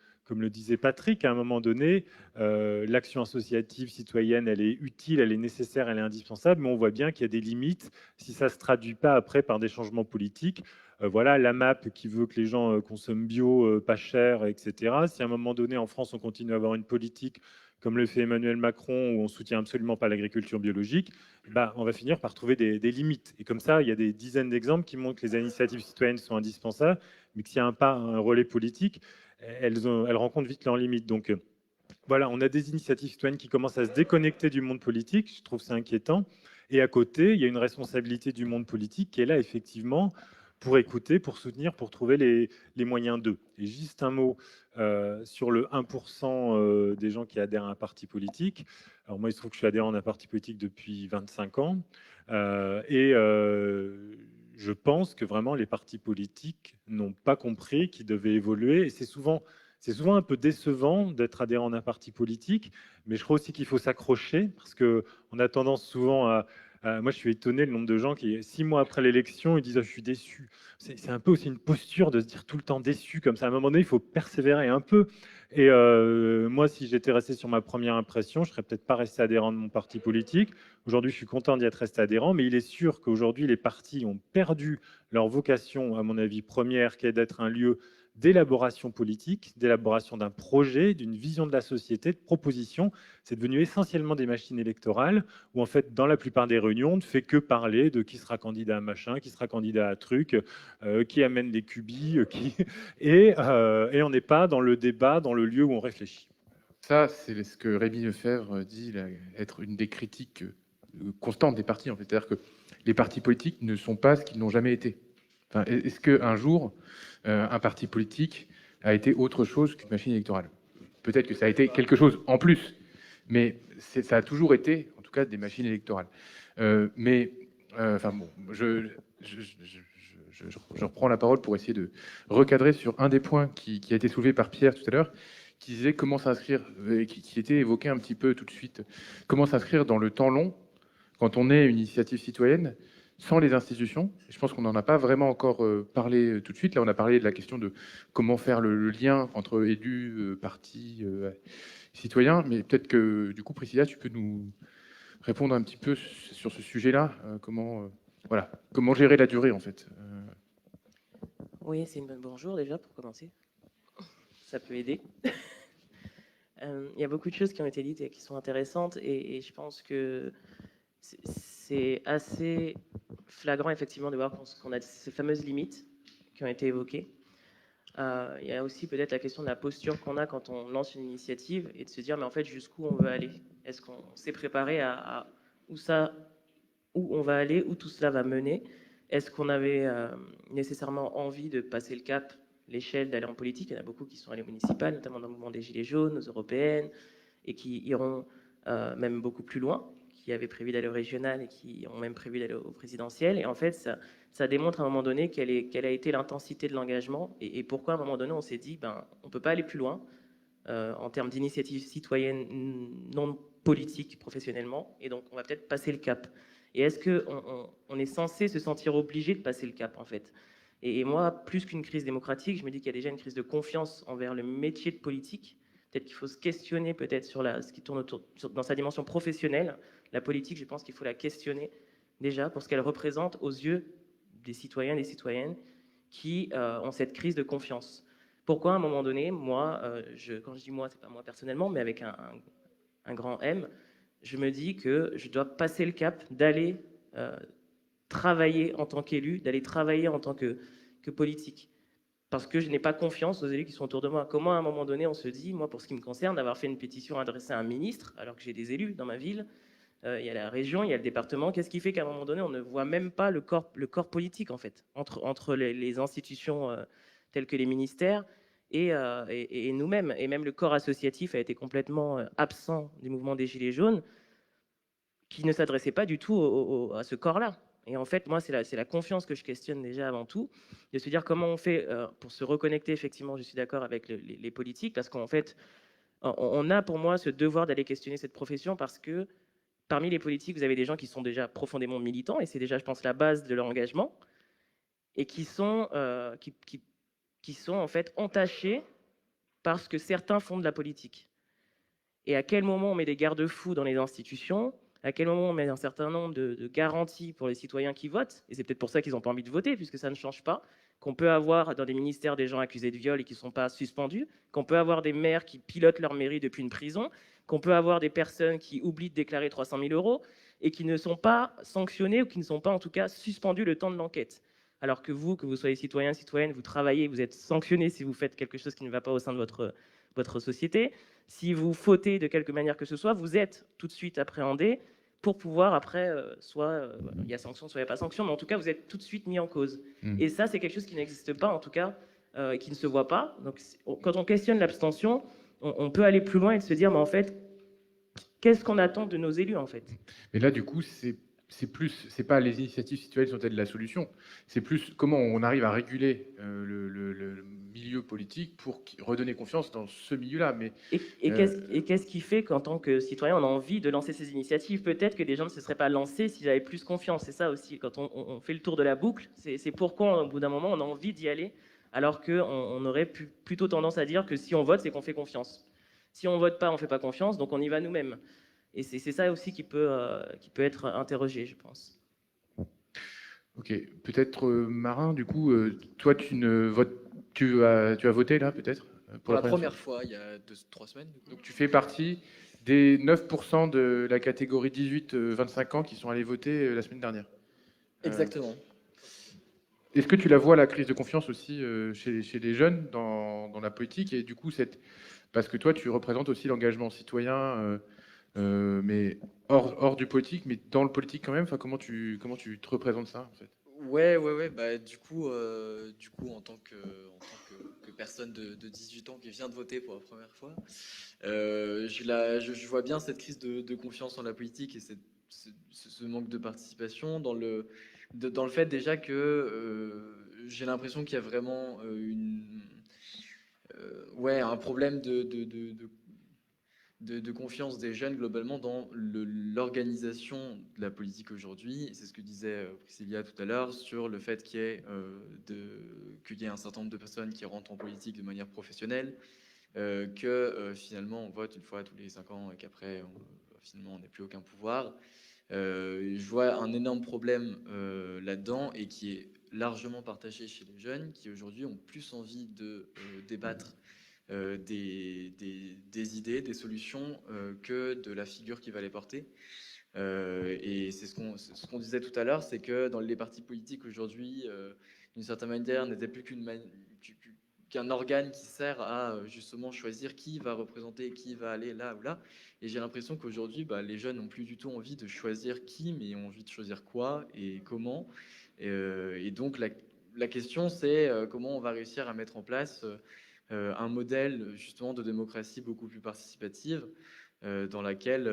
le disait Patrick, à un moment donné, l'action associative citoyenne, elle est utile, elle est nécessaire, elle est indispensable, mais on voit bien qu'il y a des limites si ça ne se traduit pas après par des changements politiques. Voilà, la MAP qui veut que les gens consomment bio, pas cher, etc. Si à un moment donné, en France, on continue à avoir une politique comme le fait Emmanuel Macron, où on ne soutient absolument pas l'agriculture biologique, on va finir par trouver des limites. Et comme ça, il y a des dizaines d'exemples qui montrent que les initiatives citoyennes sont indispensables, mais que s'il n'y a pas un relais politique, elles rencontrent vite leurs limites. Donc voilà, on a des initiatives citoyennes qui commencent à se déconnecter du monde politique, je trouve ça inquiétant. Et à côté, il y a une responsabilité du monde politique qui est là, effectivement, pour écouter, pour soutenir, pour trouver les moyens d'eux. Et juste un mot sur le 1% des gens qui adhèrent à un parti politique. Alors moi, il se trouve que je suis adhérent à un parti politique depuis 25 ans. Je pense que vraiment les partis politiques n'ont pas compris qu'ils devaient évoluer. Et c'est souvent un peu décevant d'être adhérent d'un parti politique, mais je crois aussi qu'il faut s'accrocher parce qu'on a tendance souvent à... Moi, je suis étonné le nombre de gens qui, 6 mois après l'élection, ils disent je suis déçu. C'est un peu aussi une posture de se dire tout le temps déçu comme ça. À un moment donné, il faut persévérer un peu. Et moi, si j'étais resté sur ma première impression, je ne serais peut-être pas resté adhérent de mon parti politique. Aujourd'hui, je suis content d'y être resté adhérent, mais il est sûr qu'aujourd'hui, les partis ont perdu leur vocation, à mon avis, première, qui est d'être un lieu d'élaboration politique, d'élaboration d'un projet, d'une vision de la société, de proposition. C'est devenu essentiellement des machines électorales où, en fait, dans la plupart des réunions, on ne fait que parler de qui sera candidat à machin, qui sera candidat à truc, qui amène des cubis, et on n'est pas dans le débat, dans le lieu où on réfléchit. Ça, c'est ce que Rémi Lefebvre dit être une des critiques constantes des partis, en fait. C'est-à-dire que les partis politiques ne sont pas ce qu'ils n'ont jamais été. Enfin, est-ce qu'un jour, un parti politique a été autre chose qu'une machine électorale? Peut-être que ça a été quelque chose en plus, mais ça a toujours été, en tout cas, des machines électorales. Enfin bon, je reprends la parole pour essayer de recadrer sur un des points qui a été soulevé par Pierre tout à l'heure, qui disait comment s'inscrire, qui était évoqué un petit peu tout de suite, comment s'inscrire dans le temps long quand on est une initiative citoyenne sans les institutions. Je pense qu'on n'en a pas vraiment encore parlé tout de suite. Là, on a parlé de la question de comment faire le lien entre élus, partis, citoyens, mais peut-être que, du coup, Priscilla, tu peux nous répondre un petit peu sur ce sujet-là, comment gérer la durée, en fait. Oui, c'est une bonne bonjour déjà, pour commencer. Ça peut aider. Il y a beaucoup de choses qui ont été dites et qui sont intéressantes, et je pense que c'est assez flagrant, effectivement, de voir qu'on a ces fameuses limites qui ont été évoquées. Il y a aussi peut-être la question de la posture qu'on a quand on lance une initiative et de se dire, mais en fait, jusqu'où on veut aller? Est-ce qu'on s'est préparé à où on va aller, où tout cela va mener? Est-ce qu'on avait nécessairement envie de passer le cap, l'échelle, d'aller en politique? Il y en a beaucoup qui sont allés municipales, notamment dans le mouvement des Gilets jaunes, aux européennes, et qui iront même beaucoup plus loin, qui avaient prévu d'aller au régional et qui ont même prévu d'aller au présidentiel. Et en fait, ça démontre à un moment donné quelle a été l'intensité de l'engagement et pourquoi à un moment donné on s'est dit on ne peut pas aller plus loin en termes d'initiatives citoyennes non politiques professionnellement, et donc on va peut-être passer le cap. Et est-ce qu'on est censé se sentir obligé de passer le cap, en fait? Et moi, plus qu'une crise démocratique, je me dis qu'il y a déjà une crise de confiance envers le métier de politique. Peut-être qu'il faut se questionner peut-être sur ce qui tourne autour, dans sa dimension professionnelle. La politique, je pense qu'il faut la questionner déjà pour ce qu'elle représente aux yeux des citoyens et des citoyennes qui ont cette crise de confiance. Pourquoi, à un moment donné, moi, quand je dis moi, c'est pas moi personnellement, mais avec un grand M, je me dis que je dois passer le cap d'aller travailler en tant qu'élu, d'aller travailler en tant que politique. Parce que je n'ai pas confiance aux élus qui sont autour de moi. Comment, à un moment donné, on se dit, moi, pour ce qui me concerne, d'avoir fait une pétition adressée à un ministre, alors que j'ai des élus dans ma ville, il y a la région, il y a le département, qu'est-ce qui fait qu'à un moment donné, on ne voit même pas le corps politique, en fait, entre les institutions telles que les ministères et nous-mêmes. Et même le corps associatif a été complètement absent du mouvement des Gilets jaunes, qui ne s'adressait pas du tout à ce corps-là. Et en fait, moi, c'est la confiance que je questionne déjà avant tout, de se dire comment on fait pour se reconnecter. Effectivement, je suis d'accord avec les politiques, parce qu'en fait, on a pour moi ce devoir d'aller questionner cette profession, parce que parmi les politiques, vous avez des gens qui sont déjà profondément militants, et c'est déjà, je pense, la base de leur engagement, et qui sont en fait entachés par ce que certains font de la politique. Et à quel moment on met des garde-fous dans les institutions? À quel moment on met un certain nombre de garanties pour les citoyens qui votent? Et c'est peut-être pour ça qu'ils n'ont pas envie de voter, puisque ça ne change pas. Qu'on peut avoir dans des ministères des gens accusés de viol et qui ne sont pas suspendus, qu'on peut avoir des maires qui pilotent leur mairie depuis une prison, qu'on peut avoir des personnes qui oublient de déclarer 300 000 € et qui ne sont pas sanctionnées ou qui ne sont pas en tout cas suspendues le temps de l'enquête. Alors que vous soyez citoyen, citoyenne, vous travaillez, vous êtes sanctionné si vous faites quelque chose qui ne va pas au sein de votre société. Si vous fautez de quelque manière que ce soit, vous êtes tout de suite appréhendé pour pouvoir après, soit il y a sanction, soit il n'y a pas sanction, mais en tout cas, vous êtes tout de suite mis en cause. Et ça, c'est quelque chose qui n'existe pas, en tout cas, et qui ne se voit pas. Donc, quand on questionne l'abstention, on peut aller plus loin et se dire, mais en fait, qu'est-ce qu'on attend de nos élus, en fait? Mais là, du coup, c'est pas les initiatives citoyennes sont-elles la solution, c'est plus comment on arrive à réguler le milieu politique pour redonner confiance dans ce milieu-là. Mais qu'est-ce qui fait qu'en tant que citoyen, on a envie de lancer ces initiatives? Peut-être que des gens ne se seraient pas lancés s'ils avaient plus confiance. C'est ça aussi, quand on fait le tour de la boucle, c'est pourquoi, au bout d'un moment, on a envie d'y aller, alors qu'on aurait plutôt tendance à dire que si on vote, c'est qu'on fait confiance. Si on vote pas, on fait pas confiance, donc on y va nous-mêmes. Et c'est ça aussi qui peut être interrogé, je pense. Ok, peut-être Marin, du coup, toi, tu Tu as voté là, peut-être pour la première fois, il y a 3 semaines. Donc tu fais partie des 9% de la catégorie 18-25 ans qui sont allés voter la semaine dernière. Exactement. Est-ce que tu la vois, la crise de confiance aussi chez les jeunes dans la politique, et du coup, parce que toi, tu représentes aussi l'engagement citoyen, mais hors du politique, mais dans le politique quand même. Enfin, comment tu te représentes ça, en fait? Ouais. Bah, du coup, en tant que personne de 18 ans qui vient de voter pour la première fois, je vois bien cette crise de confiance en la politique et ce manque de participation dans le fait déjà que j'ai l'impression qu'il y a vraiment un problème de confiance des jeunes globalement dans l'organisation de la politique aujourd'hui. C'est ce que disait Priscilla tout à l'heure sur le fait qu'il y ait un certain nombre de personnes qui rentrent en politique de manière professionnelle, que finalement on vote une fois tous les 5 ans et qu'après finalement on n'a plus aucun pouvoir. Je vois un énorme problème là-dedans et qui est largement partagé chez les jeunes qui aujourd'hui ont plus envie de débattre des idées, des solutions que de la figure qui va les porter. Et c'est ce qu'on disait tout à l'heure, c'est que dans les partis politiques aujourd'hui, d'une certaine manière, n'était plus qu'un organe qui sert à justement choisir qui va représenter, qui va aller là ou là. Et j'ai l'impression qu'aujourd'hui, les jeunes n'ont plus du tout envie de choisir qui, mais ont envie de choisir quoi et comment. Et donc la question, c'est comment on va réussir à mettre en place un modèle justement de démocratie beaucoup plus participative, dans laquelle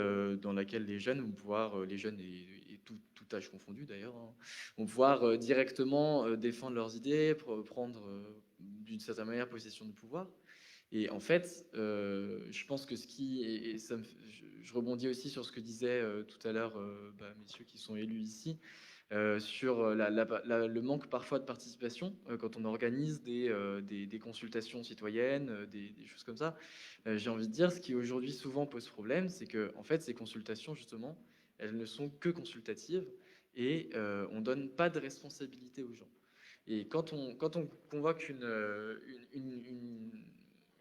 les jeunes vont pouvoir, les jeunes et tout âge confondu d'ailleurs, vont pouvoir directement défendre leurs idées, prendre d'une certaine manière possession du pouvoir. Et en fait, je pense que je rebondis aussi sur ce que disaient tout à l'heure messieurs qui sont élus ici, sur le manque parfois de participation quand on organise des consultations citoyennes, des choses comme ça. J'ai envie de dire, ce qui aujourd'hui souvent pose problème, c'est que en fait, ces consultations, justement, elles ne sont que consultatives et on donne pas de responsabilité aux gens. Et quand on convoque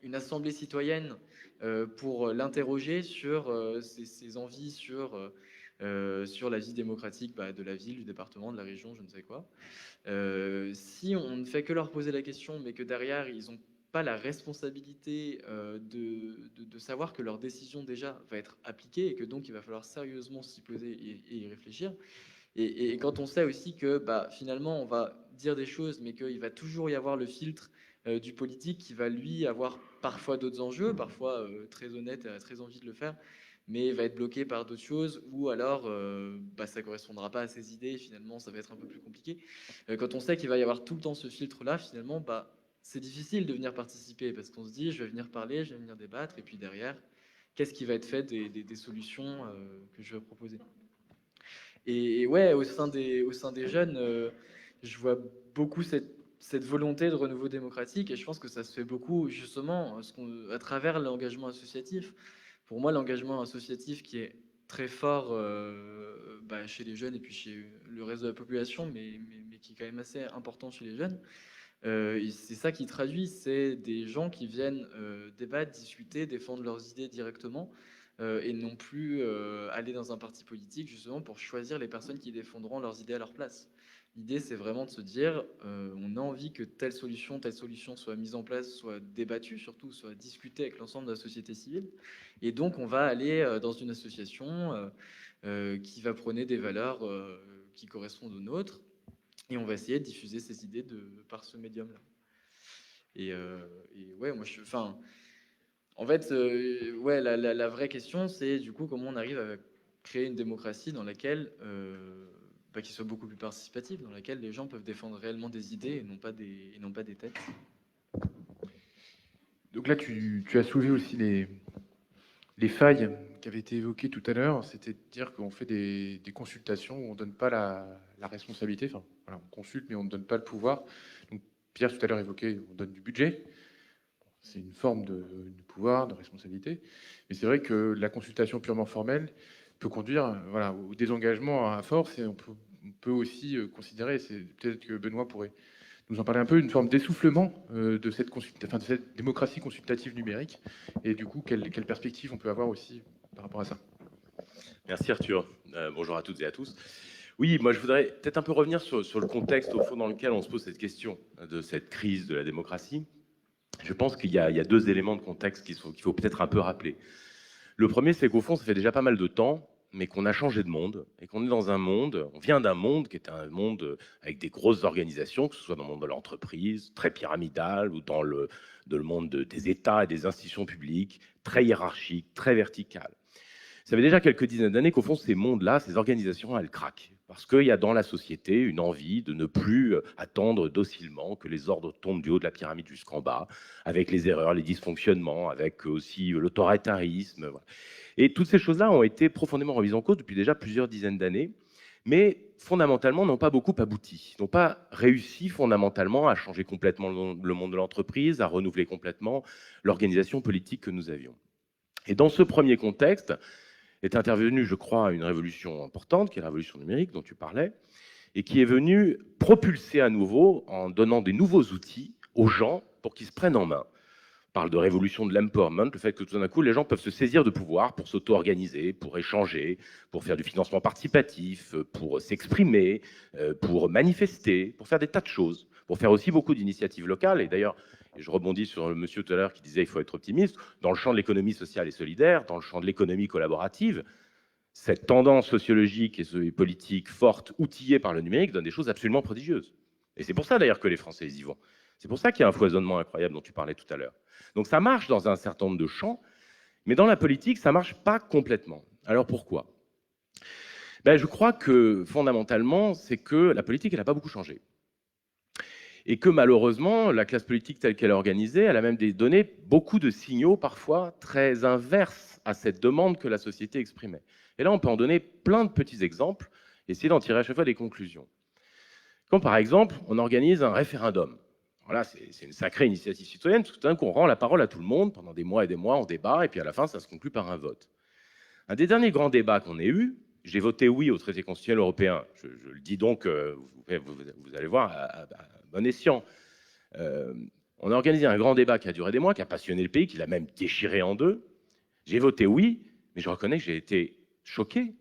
une assemblée citoyenne pour l'interroger sur ses envies, sur la vie démocratique de la ville, du département, de la région, je ne sais quoi. Si on ne fait que leur poser la question, mais que derrière, ils n'ont pas la responsabilité de savoir que leur décision déjà va être appliquée et que donc il va falloir sérieusement s'y poser et y réfléchir. Et quand on sait aussi que finalement on va dire des choses, mais qu'il va toujours y avoir le filtre du politique qui va lui avoir parfois d'autres enjeux, parfois très honnête et a très envie de le faire, mais va être bloqué par d'autres choses, ou alors ça correspondra pas à ses idées, finalement ça va être un peu plus compliqué. Quand on sait qu'il va y avoir tout le temps ce filtre-là, finalement, c'est difficile de venir participer, parce qu'on se dit, je vais venir parler, je vais venir débattre, et puis derrière, qu'est-ce qui va être fait des solutions que je vais proposer. Et ouais, au sein des jeunes, je vois beaucoup cette volonté de renouveau démocratique, et je pense que ça se fait beaucoup, justement, à travers l'engagement associatif. Pour moi, l'engagement associatif qui est très fort chez les jeunes et puis chez le reste de la population, mais qui est quand même assez important chez les jeunes, c'est ça qui traduit, c'est des gens qui viennent débattre, discuter, défendre leurs idées directement, et non plus aller dans un parti politique justement pour choisir les personnes qui défendront leurs idées à leur place. L'idée, c'est vraiment de se dire, on a envie que telle solution soit mise en place, soit débattue, surtout soit discutée avec l'ensemble de la société civile. Et donc, on va aller dans une association qui va prôner des valeurs qui correspondent aux nôtres, et on va essayer de diffuser ces idées par ce médium-là. Et ouais, moi, en fait, la vraie question, c'est du coup comment on arrive à créer une démocratie dans laquelle qui soit beaucoup plus participative, dans laquelle les gens peuvent défendre réellement des idées et non pas des têtes. Donc là, tu as soulevé aussi les failles qui avaient été évoquées tout à l'heure, c'était de dire qu'on fait des consultations où on ne donne pas la responsabilité. Enfin, voilà, on consulte, mais on ne donne pas le pouvoir. Donc, Pierre, tout à l'heure, évoquait, on donne du budget. C'est une forme de pouvoir, de responsabilité. Mais c'est vrai que la consultation purement formelle peut conduire au désengagement à force, et on peut aussi considérer, c'est peut-être que Benoît pourrait nous en parler un peu, une forme d'essoufflement de cette démocratie consultative numérique, et du coup, quelle perspective on peut avoir aussi par rapport à ça? Merci Arthur. Bonjour à toutes et à tous. Oui, moi je voudrais peut-être un peu revenir sur le contexte au fond dans lequel on se pose cette question de cette crise de la démocratie. Je pense qu'il y a deux éléments de contexte qu'il faut peut-être un peu rappeler. Le premier, c'est qu'au fond, ça fait déjà pas mal de temps, mais qu'on a changé de monde, et qu'on est dans un monde, on vient d'un monde qui était un monde avec des grosses organisations, que ce soit dans le monde de l'entreprise, très pyramidal, ou dans le monde des États et des institutions publiques, très hiérarchique, très vertical. Ça fait déjà quelques dizaines d'années qu'au fond, ces mondes-là, ces organisations, elles craquent. Parce qu'il y a dans la société une envie de ne plus attendre docilement que les ordres tombent du haut de la pyramide jusqu'en bas, avec les erreurs, les dysfonctionnements, avec aussi l'autoritarisme. Voilà. Et toutes ces choses-là ont été profondément remises en cause depuis déjà plusieurs dizaines d'années, mais fondamentalement n'ont pas beaucoup abouti, n'ont pas réussi fondamentalement à changer complètement le monde de l'entreprise, à renouveler complètement l'organisation politique que nous avions. Et dans ce premier contexte, est intervenue, je crois, une révolution importante, qui est la révolution numérique dont tu parlais, et qui est venue propulser à nouveau, en donnant des nouveaux outils aux gens pour qu'ils se prennent en main. On parle de révolution de l'empowerment, le fait que tout d'un coup, les gens peuvent se saisir de pouvoir pour s'auto-organiser, pour échanger, pour faire du financement participatif, pour s'exprimer, pour manifester, pour faire des tas de choses, pour faire aussi beaucoup d'initiatives locales. Et d'ailleurs, et je rebondis sur le monsieur tout à l'heure qui disait qu'il faut être optimiste, dans le champ de l'économie sociale et solidaire, dans le champ de l'économie collaborative, cette tendance sociologique et politique forte, outillée par le numérique, donne des choses absolument prodigieuses. Et c'est pour ça d'ailleurs que les Français y vont. C'est pour ça qu'il y a un foisonnement incroyable dont tu parlais tout à l'heure. Donc ça marche dans un certain nombre de champs, mais dans la politique, ça ne marche pas complètement. Alors pourquoi? Je crois que fondamentalement, c'est que la politique, elle n'a pas beaucoup changé. Et que malheureusement, la classe politique telle qu'elle est organisée, elle a même donné beaucoup de signaux parfois très inverses à cette demande que la société exprimait. Et là, on peut en donner plein de petits exemples, essayer d'en tirer à chaque fois des conclusions. Quand par exemple, on organise un référendum, voilà, c'est une sacrée initiative citoyenne, parce que tout d'un coup, on rend la parole à tout le monde, pendant des mois et des mois, on débat, et puis à la fin, ça se conclut par un vote. Un des derniers grands débats qu'on ait eu, j'ai voté oui au traité constitutionnel européen, je le dis donc, vous allez voir, à bon escient. On a organisé un grand débat qui a duré des mois, qui a passionné le pays, qui l'a même déchiré en deux. J'ai voté oui, mais je reconnais que j'ai été choqué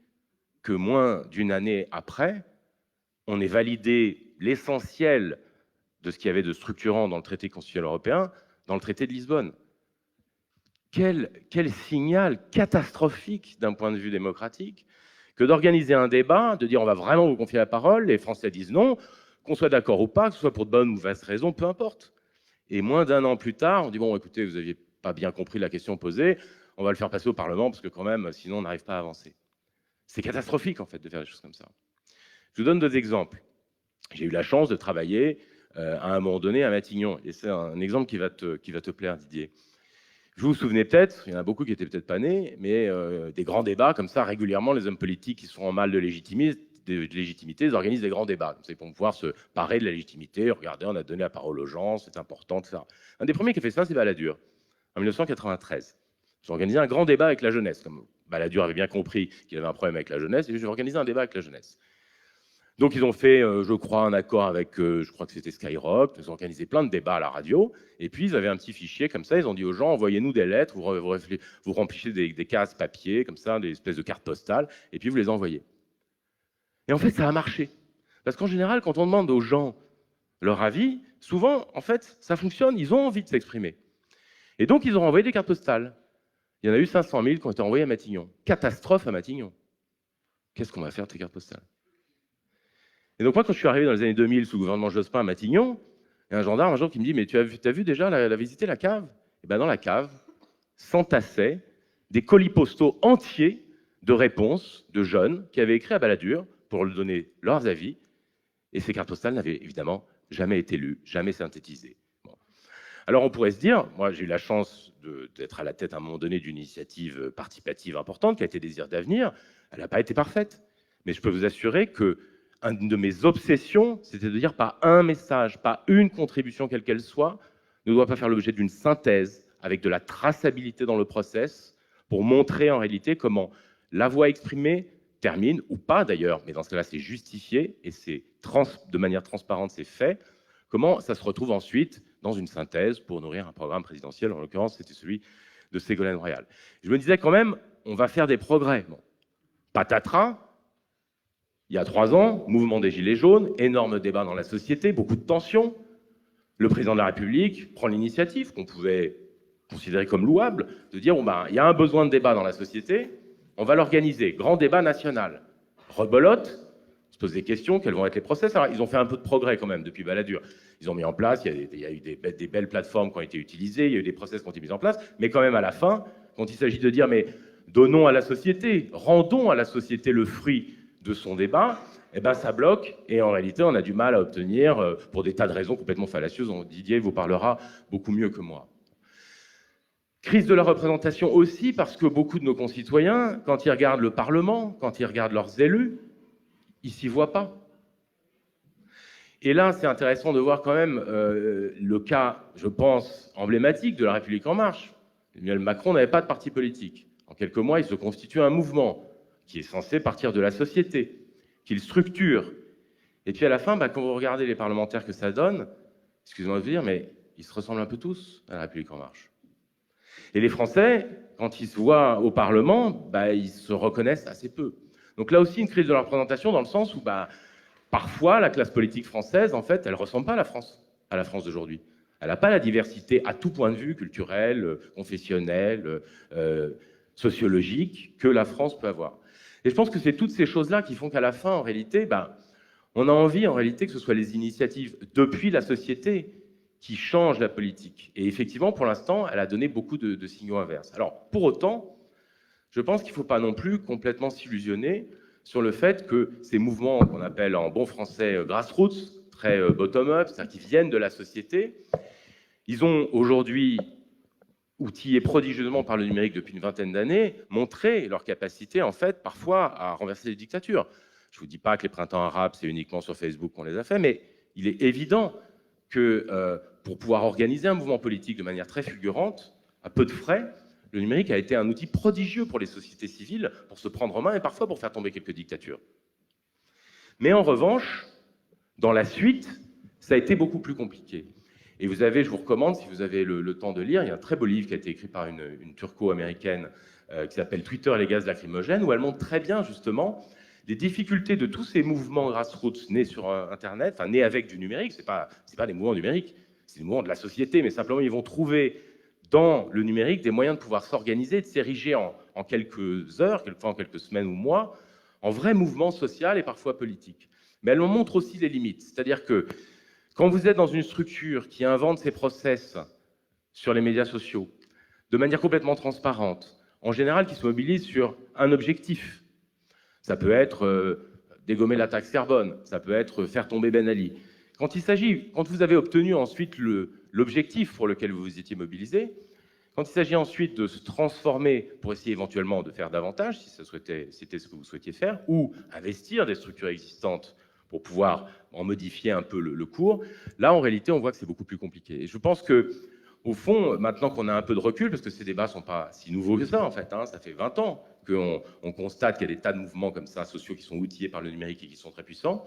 que moins d'une année après, on ait validé l'essentiel de ce qu'il y avait de structurant dans le traité constitutionnel européen, dans le traité de Lisbonne. Quel signal catastrophique d'un point de vue démocratique que d'organiser un débat, de dire on va vraiment vous confier la parole, les Français disent non, qu'on soit d'accord ou pas, que ce soit pour de bonnes ou mauvaises raisons, peu importe. Et moins d'un an plus tard, on dit bon, écoutez, vous n'aviez pas bien compris la question posée, on va le faire passer au Parlement parce que quand même, sinon on n'arrive pas à avancer. C'est catastrophique en fait de faire des choses comme ça. Je vous donne deux exemples. J'ai eu la chance de travailler à un moment donné à Matignon, et c'est un exemple qui va te plaire, Didier. Vous vous souvenez peut-être, il y en a beaucoup qui étaient peut-être pas nés, mais des grands débats comme ça, régulièrement, les hommes politiques qui sont en mal de légitimité, ils organisent des grands débats. C'est pour pouvoir se parer de la légitimité. Regardez, on a donné la parole aux gens, c'est important, etc. Un des premiers qui a fait ça, c'est Balladur, en 1993. Ils ont organisé un grand débat avec la jeunesse. Comme Balladur avait bien compris qu'il avait un problème avec la jeunesse, et ils ont organisé un débat avec la jeunesse. Donc ils ont fait, je crois, un accord avec, je crois que c'était Skyrock, ils ont organisé plein de débats à la radio, et puis ils avaient un petit fichier comme ça, ils ont dit aux gens, envoyez-nous des lettres, vous remplissez des cases papier, comme ça, des espèces de cartes postales, et puis vous les envoyez. Et en fait, ça a marché. Parce qu'en général, quand on demande aux gens leur avis, souvent, en fait, ça fonctionne, ils ont envie de s'exprimer. Et donc, ils ont envoyé des cartes postales. Il y en a eu 500 000 qui ont été envoyées à Matignon. Catastrophe à Matignon. Qu'est-ce qu'on va faire de ces cartes postales? Et donc, moi, quand je suis arrivé dans les années 2000 sous le gouvernement Jospin à Matignon, il y a un gendarme un jour qui me dit « Mais tu as vu déjà visité la cave ?» Et bien, dans la cave, s'entassaient des colis postaux entiers de réponses de jeunes qui avaient écrit à Balladur pour lui donner leurs avis. Et ces cartes postales n'avaient évidemment jamais été lues, jamais synthétisées. Bon. Alors, on pourrait se dire, moi, j'ai eu la chance d'être à la tête à un moment donné d'une initiative participative importante qui a été Désir d'avenir. Elle n'a pas été parfaite. Mais je peux vous assurer que une de mes obsessions, c'était de dire pas un message, pas une contribution quelle qu'elle soit, ne doit pas faire l'objet d'une synthèse avec de la traçabilité dans le process pour montrer en réalité comment la voix exprimée termine, ou pas d'ailleurs, mais dans ce cas-là, c'est justifié et c'est de manière transparente, c'est fait, comment ça se retrouve ensuite dans une synthèse pour nourrir un programme présidentiel. En l'occurrence, c'était celui de Ségolène Royal. Je me disais quand même, on va faire des progrès. Bon. Patatras, il y a 3 ans, mouvement des Gilets jaunes, énorme débat dans la société, beaucoup de tensions. Le président de la République prend l'initiative, qu'on pouvait considérer comme louable, de dire, bon, ben, il y a un besoin de débat dans la société, on va l'organiser, grand débat national. Rebelote, se pose des questions, quels vont être les process. Alors, ils ont fait un peu de progrès quand même depuis Balladur. Ils ont mis en place, il y a eu des belles plateformes qui ont été utilisées, il y a eu des process qui ont été mis en place, mais quand même à la fin, quand il s'agit de dire, mais donnons à la société, rendons à la société le fruit de son débat, eh ben, ça bloque, et en réalité, on a du mal à obtenir, pour des tas de raisons complètement fallacieuses, dont Didier vous parlera beaucoup mieux que moi. Crise de la représentation aussi, parce que beaucoup de nos concitoyens, quand ils regardent le Parlement, quand ils regardent leurs élus, ils s'y voient pas. Et là, c'est intéressant de voir quand même le cas, je pense, emblématique de La République En Marche. Emmanuel Macron n'avait pas de parti politique. En quelques mois, il se constitue un mouvement qui est censé partir de la société, qu'il structure. Et puis à la fin, quand vous regardez les parlementaires que ça donne, excusez-moi de vous dire, mais ils se ressemblent un peu tous à La République En Marche. Et les Français, quand ils se voient au Parlement, ils se reconnaissent assez peu. Donc là aussi, une crise de la représentation dans le sens où parfois la classe politique française, en fait, elle ne ressemble pas à la France d'aujourd'hui. Elle n'a pas la diversité à tout point de vue, culturel, confessionnel, sociologique, que la France peut avoir. Et je pense que c'est toutes ces choses-là qui font qu'à la fin, en réalité, on a envie, en réalité, que ce soit les initiatives depuis la société qui changent la politique. Et effectivement, pour l'instant, elle a donné beaucoup de signaux inverses. Alors, pour autant, je pense qu'il ne faut pas non plus complètement s'illusionner sur le fait que ces mouvements qu'on appelle en bon français grassroots, très bottom-up, c'est-à-dire qui viennent de la société, ils ont aujourd'hui, outillés prodigieusement par le numérique depuis une vingtaine d'années, montré leur capacité, en fait, parfois à renverser les dictatures. Je ne vous dis pas que les printemps arabes, c'est uniquement sur Facebook qu'on les a fait, mais il est évident que pour pouvoir organiser un mouvement politique de manière très fulgurante, à peu de frais, le numérique a été un outil prodigieux pour les sociétés civiles, pour se prendre en main et parfois pour faire tomber quelques dictatures. Mais en revanche, dans la suite, ça a été beaucoup plus compliqué. Et vous avez, je vous recommande, si vous avez le temps de lire, il y a un très beau livre qui a été écrit par une turco-américaine qui s'appelle « Twitter et les gaz lacrymogènes », où elle montre très bien, justement, les difficultés de tous ces mouvements grassroots nés sur Internet, enfin nés avec du numérique, c'est pas des mouvements numériques, c'est des mouvements de la société, mais simplement ils vont trouver dans le numérique des moyens de pouvoir s'organiser, de s'ériger en quelques heures, quelquefois en quelques semaines ou mois, en vrai mouvement social et parfois politique. Mais elle en montre aussi les limites, c'est-à-dire que quand vous êtes dans une structure qui invente ses process sur les médias sociaux, de manière complètement transparente, en général qui se mobilise sur un objectif, ça peut être dégommer la taxe carbone, ça peut être faire tomber Ben Ali. Quand vous avez obtenu ensuite l'objectif pour lequel vous vous étiez mobilisé, quand il s'agit ensuite de se transformer pour essayer éventuellement de faire davantage, si c'était ce que vous souhaitiez faire, ou investir des structures existantes pour pouvoir en modifier un peu le cours, là, en réalité, on voit que c'est beaucoup plus compliqué. Et je pense que, au fond, maintenant qu'on a un peu de recul, parce que ces débats ne sont pas si nouveaux que ça, en fait, ça fait 20 ans qu'on constate qu'il y a des tas de mouvements comme ça, sociaux, qui sont outillés par le numérique et qui sont très puissants.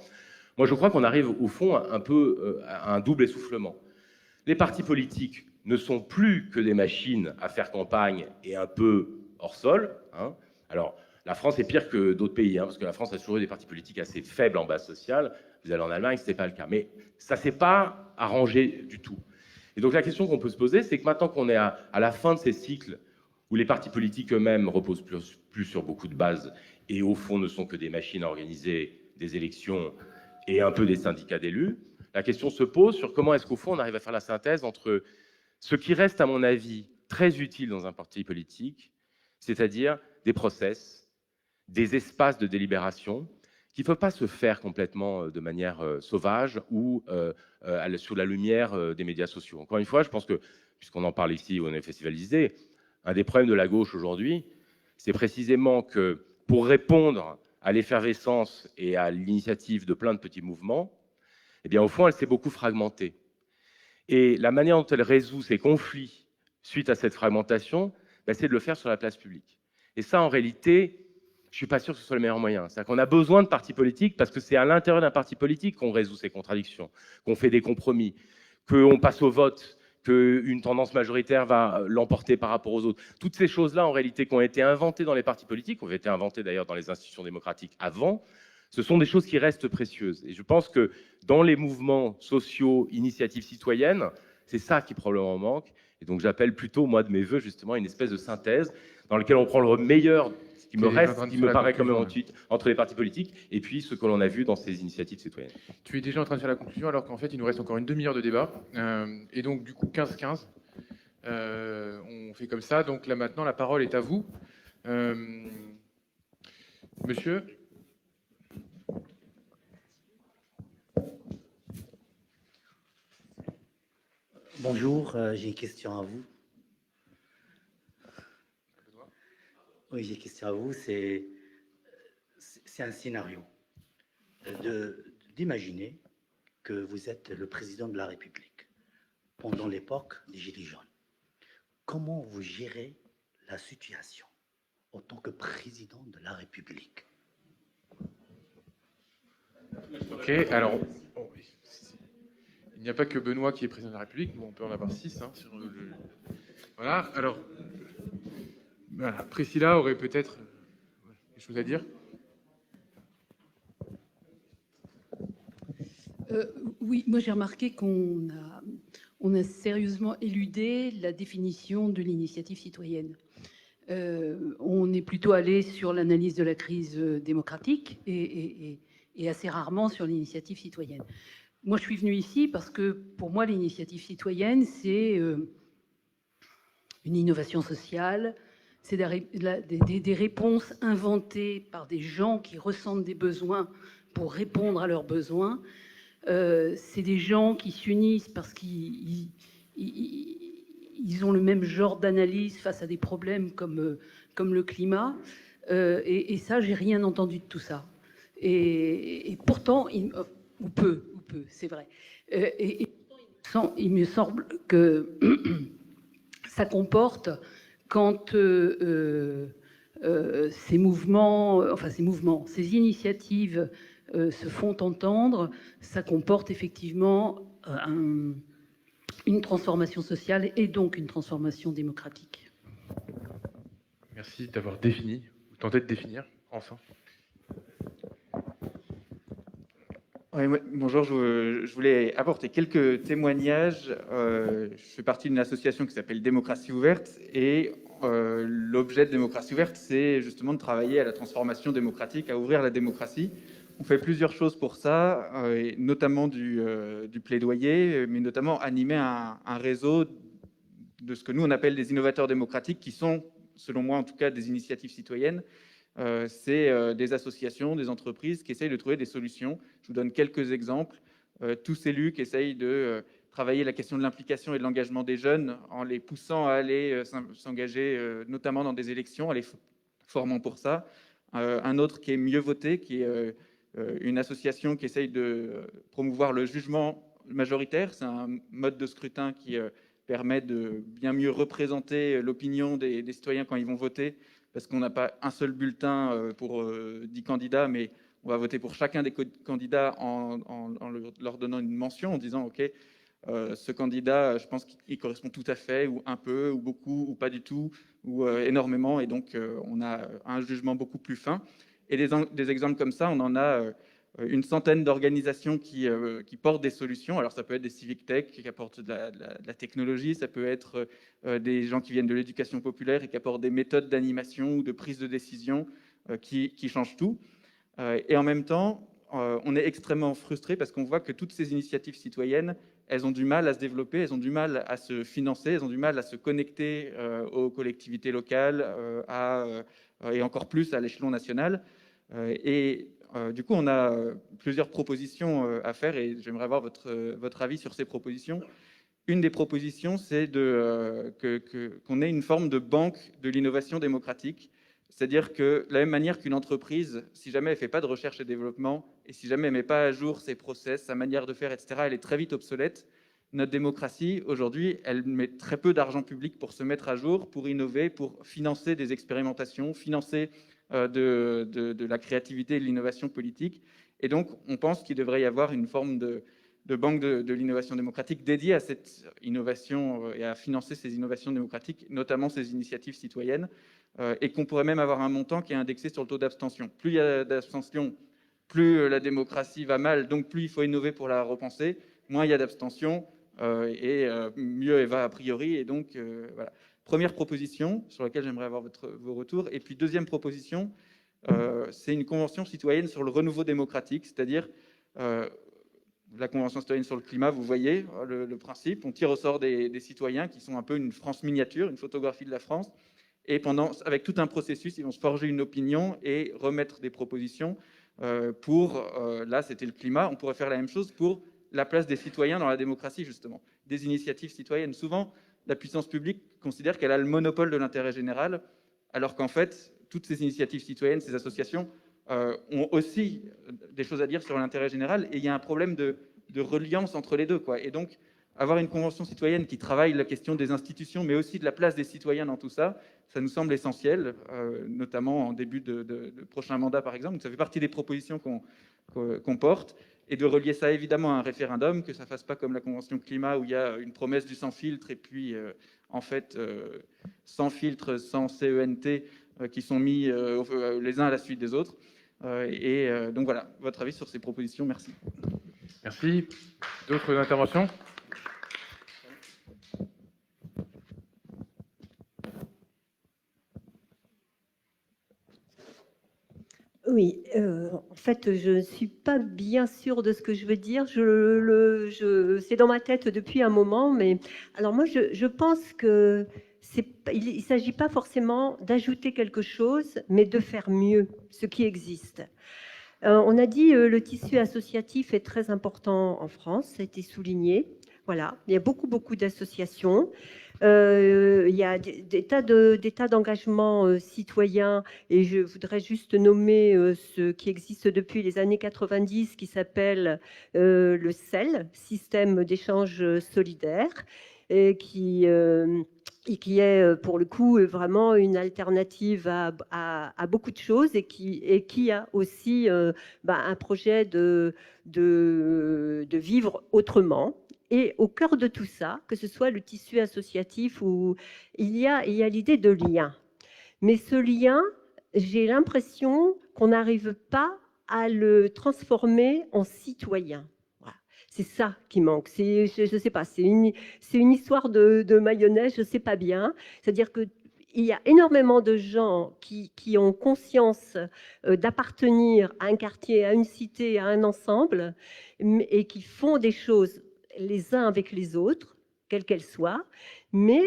Moi, je crois qu'on arrive, au fond, un peu à un double essoufflement. Les partis politiques ne sont plus que des machines à faire campagne et un peu hors sol. Alors, la France est pire que d'autres pays, parce que la France a toujours eu des partis politiques assez faibles en base sociale. Vous allez en Allemagne, ce n'était pas le cas. Mais ça ne s'est pas arrangé du tout. Et donc la question qu'on peut se poser, c'est que maintenant qu'on est à la fin de ces cycles où les partis politiques eux-mêmes reposent plus sur beaucoup de bases et au fond ne sont que des machines à organiser des élections et un peu des syndicats d'élus, la question se pose sur comment est-ce qu'au fond on arrive à faire la synthèse entre ce qui reste, à mon avis, très utile dans un parti politique, c'est-à-dire des process, des espaces de délibération qui ne peuvent pas se faire complètement de manière sauvage ou sous la lumière des médias sociaux. Encore une fois, je pense que, puisqu'on en parle ici au Festival d'Élysée, un des problèmes de la gauche aujourd'hui, c'est précisément que pour répondre à l'effervescence et à l'initiative de plein de petits mouvements, eh bien, au fond, elle s'est beaucoup fragmentée. Et la manière dont elle résout ces conflits suite à cette fragmentation, c'est de le faire sur la place publique. Et ça, en réalité, je ne suis pas sûr que ce soit le meilleur moyen. C'est-à-dire qu'on a besoin de partis politiques parce que c'est à l'intérieur d'un parti politique qu'on résout ces contradictions, qu'on fait des compromis, qu'on passe au vote, qu'une tendance majoritaire va l'emporter par rapport aux autres. Toutes ces choses-là, en réalité, qui ont été inventées dans les partis politiques, qui ont été inventées d'ailleurs dans les institutions démocratiques avant, ce sont des choses qui restent précieuses. Et je pense que dans les mouvements sociaux, initiatives citoyennes, c'est ça qui probablement manque. Et donc j'appelle plutôt, moi, de mes voeux, justement, une espèce de synthèse dans laquelle on prend le meilleur, ce qui me reste, ce qui me paraît comme ensuite, entre les partis politiques, et puis ce que l'on a vu dans ces initiatives citoyennes. Tu es déjà en train de faire la conclusion, alors qu'en fait, il nous reste encore une demi-heure de débat. Et donc, du coup, 15-15. On fait comme ça. Donc là, maintenant, la parole est à vous. Monsieur. Bonjour, j'ai une question à vous. Oui, j'ai une question à vous. C'est un scénario d'imaginer que vous êtes le président de la République pendant l'époque des Gilets jaunes. Comment vous gérez la situation en tant que président de la République? Ok, alors, il n'y a pas que Benoît qui est président de la République, bon, on peut en avoir 6. Hein, Voilà, alors, voilà. Priscilla aurait peut-être des choses à dire. Oui, moi j'ai remarqué qu'on a sérieusement éludé la définition de l'initiative citoyenne. On est plutôt allé sur l'analyse de la crise démocratique et assez rarement sur l'initiative citoyenne. Moi, je suis venue ici parce que, pour moi, l'initiative citoyenne, c'est une innovation sociale, c'est des réponses inventées par des gens qui ressentent des besoins pour répondre à leurs besoins. C'est des gens qui s'unissent parce qu'ils ont le même genre d'analyse face à des problèmes comme le climat. Et ça, j'ai rien entendu de tout ça. Et pourtant, ou peu, c'est vrai. Et il me semble que ça comporte, quand ces initiatives se font entendre, ça comporte effectivement une transformation sociale et donc une transformation démocratique. Merci d'avoir défini, ou tenté de définir, enfin. Oui, bonjour, je voulais apporter quelques témoignages. Je fais partie d'une association qui s'appelle Démocratie Ouverte et l'objet de Démocratie Ouverte, c'est justement de travailler à la transformation démocratique, à ouvrir la démocratie. On fait plusieurs choses pour ça, notamment du plaidoyer, mais notamment animer un réseau de ce que nous on appelle des innovateurs démocratiques, qui sont, selon moi en tout cas, des initiatives citoyennes. C'est des associations, des entreprises qui essayent de trouver des solutions. Je vous donne quelques exemples. Tous élus qui essayent de travailler la question de l'implication et de l'engagement des jeunes en les poussant à aller s'engager notamment dans des élections, en les formant pour ça. Un autre qui est Mieux voter, qui est une association qui essaye de promouvoir le jugement majoritaire. C'est un mode de scrutin qui permet de bien mieux représenter l'opinion des citoyens quand ils vont voter, parce qu'on n'a pas un seul bulletin pour 10 candidats, mais on va voter pour chacun des candidats en leur donnant une mention, en disant « Ok, ce candidat, je pense qu'il correspond tout à fait, ou un peu, ou beaucoup, ou pas du tout, ou énormément », et donc on a un jugement beaucoup plus fin. Et des exemples comme ça, on en a une centaine d'organisations qui portent des solutions. Alors ça peut être des civic tech qui apportent de la technologie, ça peut être des gens qui viennent de l'éducation populaire et qui apportent des méthodes d'animation ou de prise de décision qui changent tout. Et en même temps, on est extrêmement frustré parce qu'on voit que toutes ces initiatives citoyennes, elles ont du mal à se développer, elles ont du mal à se financer, elles ont du mal à se connecter aux collectivités locales et encore plus à l'échelon national. Du coup, on a plusieurs propositions à faire et j'aimerais avoir votre avis sur ces propositions. Une des propositions, c'est qu'on ait une forme de banque de l'innovation démocratique. C'est-à-dire que de la même manière qu'une entreprise, si jamais elle ne fait pas de recherche et développement, et si jamais elle ne met pas à jour ses process, sa manière de faire, etc., elle est très vite obsolète. Notre démocratie, aujourd'hui, elle met très peu d'argent public pour se mettre à jour, pour innover, pour financer des expérimentations, financer de la créativité et de l'innovation politique. Et donc, on pense qu'il devrait y avoir une forme de banque de l'innovation démocratique dédiée à cette innovation et à financer ces innovations démocratiques, notamment ces initiatives citoyennes, et qu'on pourrait même avoir un montant qui est indexé sur le taux d'abstention. Plus il y a d'abstention, plus la démocratie va mal, donc plus il faut innover pour la repenser, moins il y a d'abstention, et mieux elle va a priori. Et donc, voilà. Première proposition sur laquelle j'aimerais avoir vos retours. Et puis deuxième proposition, c'est une convention citoyenne sur le renouveau démocratique, c'est-à-dire la Convention citoyenne sur le climat, vous voyez le principe, on tire au sort des citoyens qui sont un peu une France miniature, une photographie de la France, et avec tout un processus, ils vont se forger une opinion et remettre des propositions là c'était le climat, on pourrait faire la même chose pour la place des citoyens dans la démocratie justement, des initiatives citoyennes. Souvent, la puissance publique considère qu'elle a le monopole de l'intérêt général, alors qu'en fait, toutes ces initiatives citoyennes, ces associations, ont aussi des choses à dire sur l'intérêt général, et il y a un problème de reliance entre les deux, quoi. Et donc, avoir une convention citoyenne qui travaille la question des institutions, mais aussi de la place des citoyens dans tout ça, ça nous semble essentiel, notamment en début de prochain mandat, par exemple. Donc, ça fait partie des propositions qu'on porte, et de relier ça évidemment à un référendum, que ça ne fasse pas comme la Convention climat, où il y a une promesse du sans filtre, et puis, en fait, sans filtre, sans CENT, qui sont mis les uns à la suite des autres. Donc voilà, votre avis sur ces propositions, merci. Merci. D'autres interventions ? Oui, en fait, je ne suis pas bien sûre de ce que je veux dire. C'est dans ma tête depuis un moment, mais alors moi, je pense que il ne s'agit pas forcément d'ajouter quelque chose, mais de faire mieux ce qui existe. On a dit le tissu associatif est très important en France, ça a été souligné. Voilà, il y a beaucoup d'associations. Il y a des tas d'engagements citoyens, et je voudrais juste nommer ce qui existe depuis les années 90, qui s'appelle le SEL, Système d'échange solidaire, et qui est pour le coup vraiment une alternative à beaucoup de choses, et qui a aussi un projet de vivre autrement. Et au cœur de tout ça, que ce soit le tissu associatif, où il y a l'idée de lien. Mais ce lien, j'ai l'impression qu'on n'arrive pas à le transformer en citoyen. Voilà. C'est ça qui manque. Je ne sais pas, c'est une histoire de mayonnaise, je ne sais pas bien. C'est-à-dire qu'il y a énormément de gens qui ont conscience d'appartenir à un quartier, à une cité, à un ensemble, et qui font des choses les uns avec les autres, quelles qu'elles soient, mais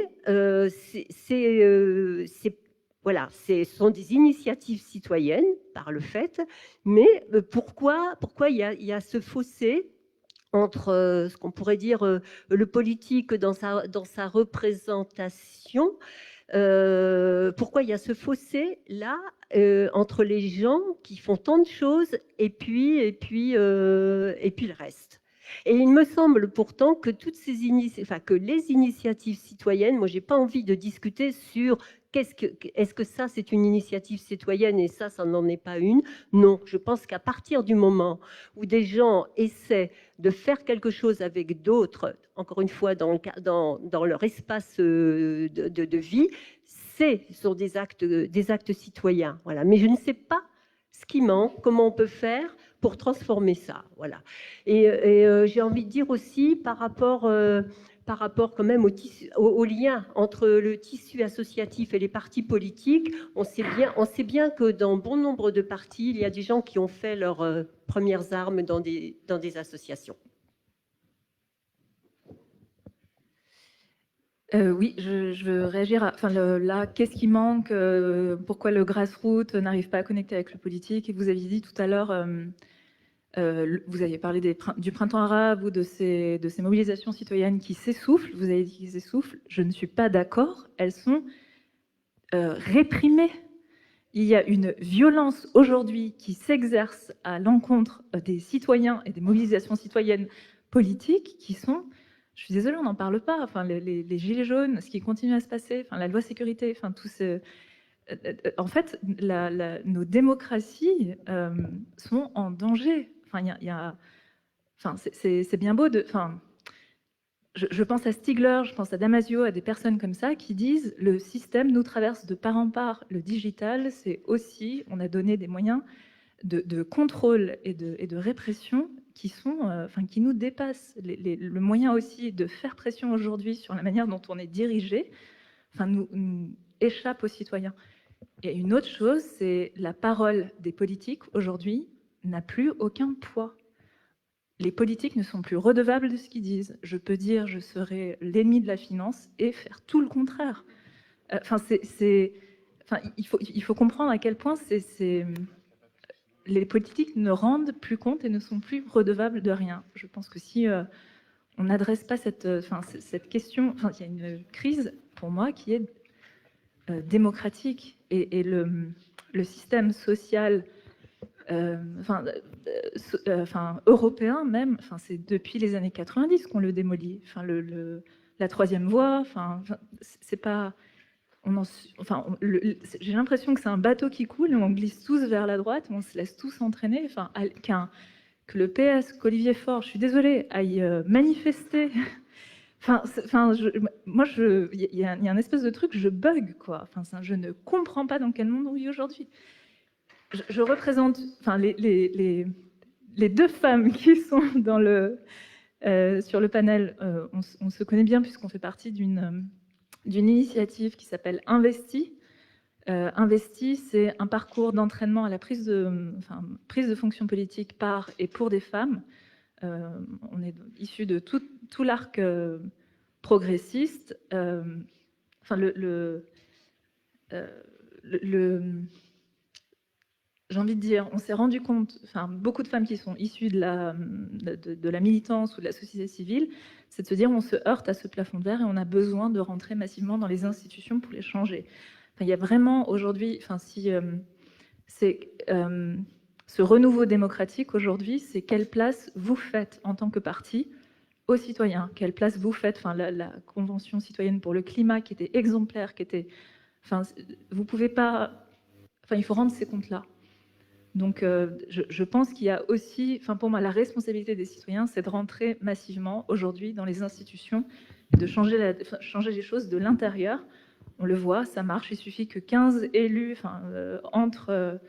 voilà, ce sont des initiatives citoyennes par le fait, mais pourquoi il y a ce fossé entre ce qu'on pourrait dire le politique dans sa représentation, pourquoi il y a ce fossé là entre les gens qui font tant de choses et puis le reste. Et il me semble pourtant que que les initiatives citoyennes, moi j'ai pas envie de discuter sur est-ce que ça c'est une initiative citoyenne et ça n'en est pas une. Non, je pense qu'à partir du moment où des gens essaient de faire quelque chose avec d'autres, encore une fois dans leur espace de vie, ce sont des actes citoyens. Voilà. Mais je ne sais pas ce qui manque, comment on peut faire pour transformer ça, voilà. Et j'ai envie de dire aussi par rapport quand même au lien entre le tissu associatif et les partis politiques, on sait bien que dans bon nombre de partis, il y a des gens qui ont fait leurs premières armes dans des associations. Oui, je veux réagir. Là, qu'est-ce qui manque? Pourquoi le grassroots n'arrive pas à connecter avec le politique? Et vous aviez dit tout à l'heure, vous aviez parlé du printemps arabe ou de ces mobilisations citoyennes qui s'essoufflent. Vous avez dit qu'ils s'essoufflent. Je ne suis pas d'accord. Elles sont réprimées. Il y a une violence aujourd'hui qui s'exerce à l'encontre des citoyens et des mobilisations citoyennes politiques qui sont... Je suis désolée, on n'en parle pas. Les gilets jaunes, ce qui continue à se passer, la loi sécurité, tout ce... en fait, nos démocraties sont en danger. Enfin, c'est bien beau de... Enfin, je pense à Stigler, je pense à Damasio, à des personnes comme ça qui disent le système nous traverse de part en part. Le digital, c'est aussi, on a donné des moyens de contrôle et de répression qui sont, qui nous dépassent. Le moyen aussi de faire pression aujourd'hui sur la manière dont on est dirigé, nous échappe aux citoyens. Et une autre chose, c'est la parole des politiques aujourd'hui n'a plus aucun poids. Les politiques ne sont plus redevables de ce qu'ils disent. Je peux dire je serai l'ennemi de la finance et faire tout le contraire. Il faut comprendre à quel point les politiques ne rendent plus compte et ne sont plus redevables de rien. Je pense que si on n'adresse pas cette question, il y a une crise pour moi qui est démocratique et le système social européen même, c'est depuis les années 90 qu'on le démolit. La troisième voie, c'est pas... j'ai l'impression que c'est un bateau qui coule et on glisse tous vers la droite, on se laisse tous entraîner. Que le PS, qu'Olivier Faure, je suis désolée, aille manifester. Moi, il y a un espèce de truc, je bug, quoi. Je ne comprends pas dans quel monde on vit aujourd'hui. Je représente les deux femmes qui sont sur le panel. On se connaît bien puisqu'on fait partie d'une initiative qui s'appelle Investi. Investi, c'est un parcours d'entraînement à la prise de fonction politique par et pour des femmes. On est issu de tout l'arc progressiste. J'ai envie de dire, on s'est rendu compte, beaucoup de femmes qui sont issues de la militance ou de la société civile, c'est de se dire on se heurte à ce plafond de verre et on a besoin de rentrer massivement dans les institutions pour les changer. Il y a vraiment aujourd'hui, ce renouveau démocratique aujourd'hui, c'est quelle place vous faites en tant que parti aux citoyens, quelle place vous faites, la Convention citoyenne pour le climat qui était exemplaire, vous pouvez pas, il faut rendre ces comptes-là. Donc, je pense qu'il y a aussi, pour moi, la responsabilité des citoyens, c'est de rentrer massivement aujourd'hui dans les institutions et de changer les choses de l'intérieur. On le voit, ça marche. Il suffit que 15 élus entrent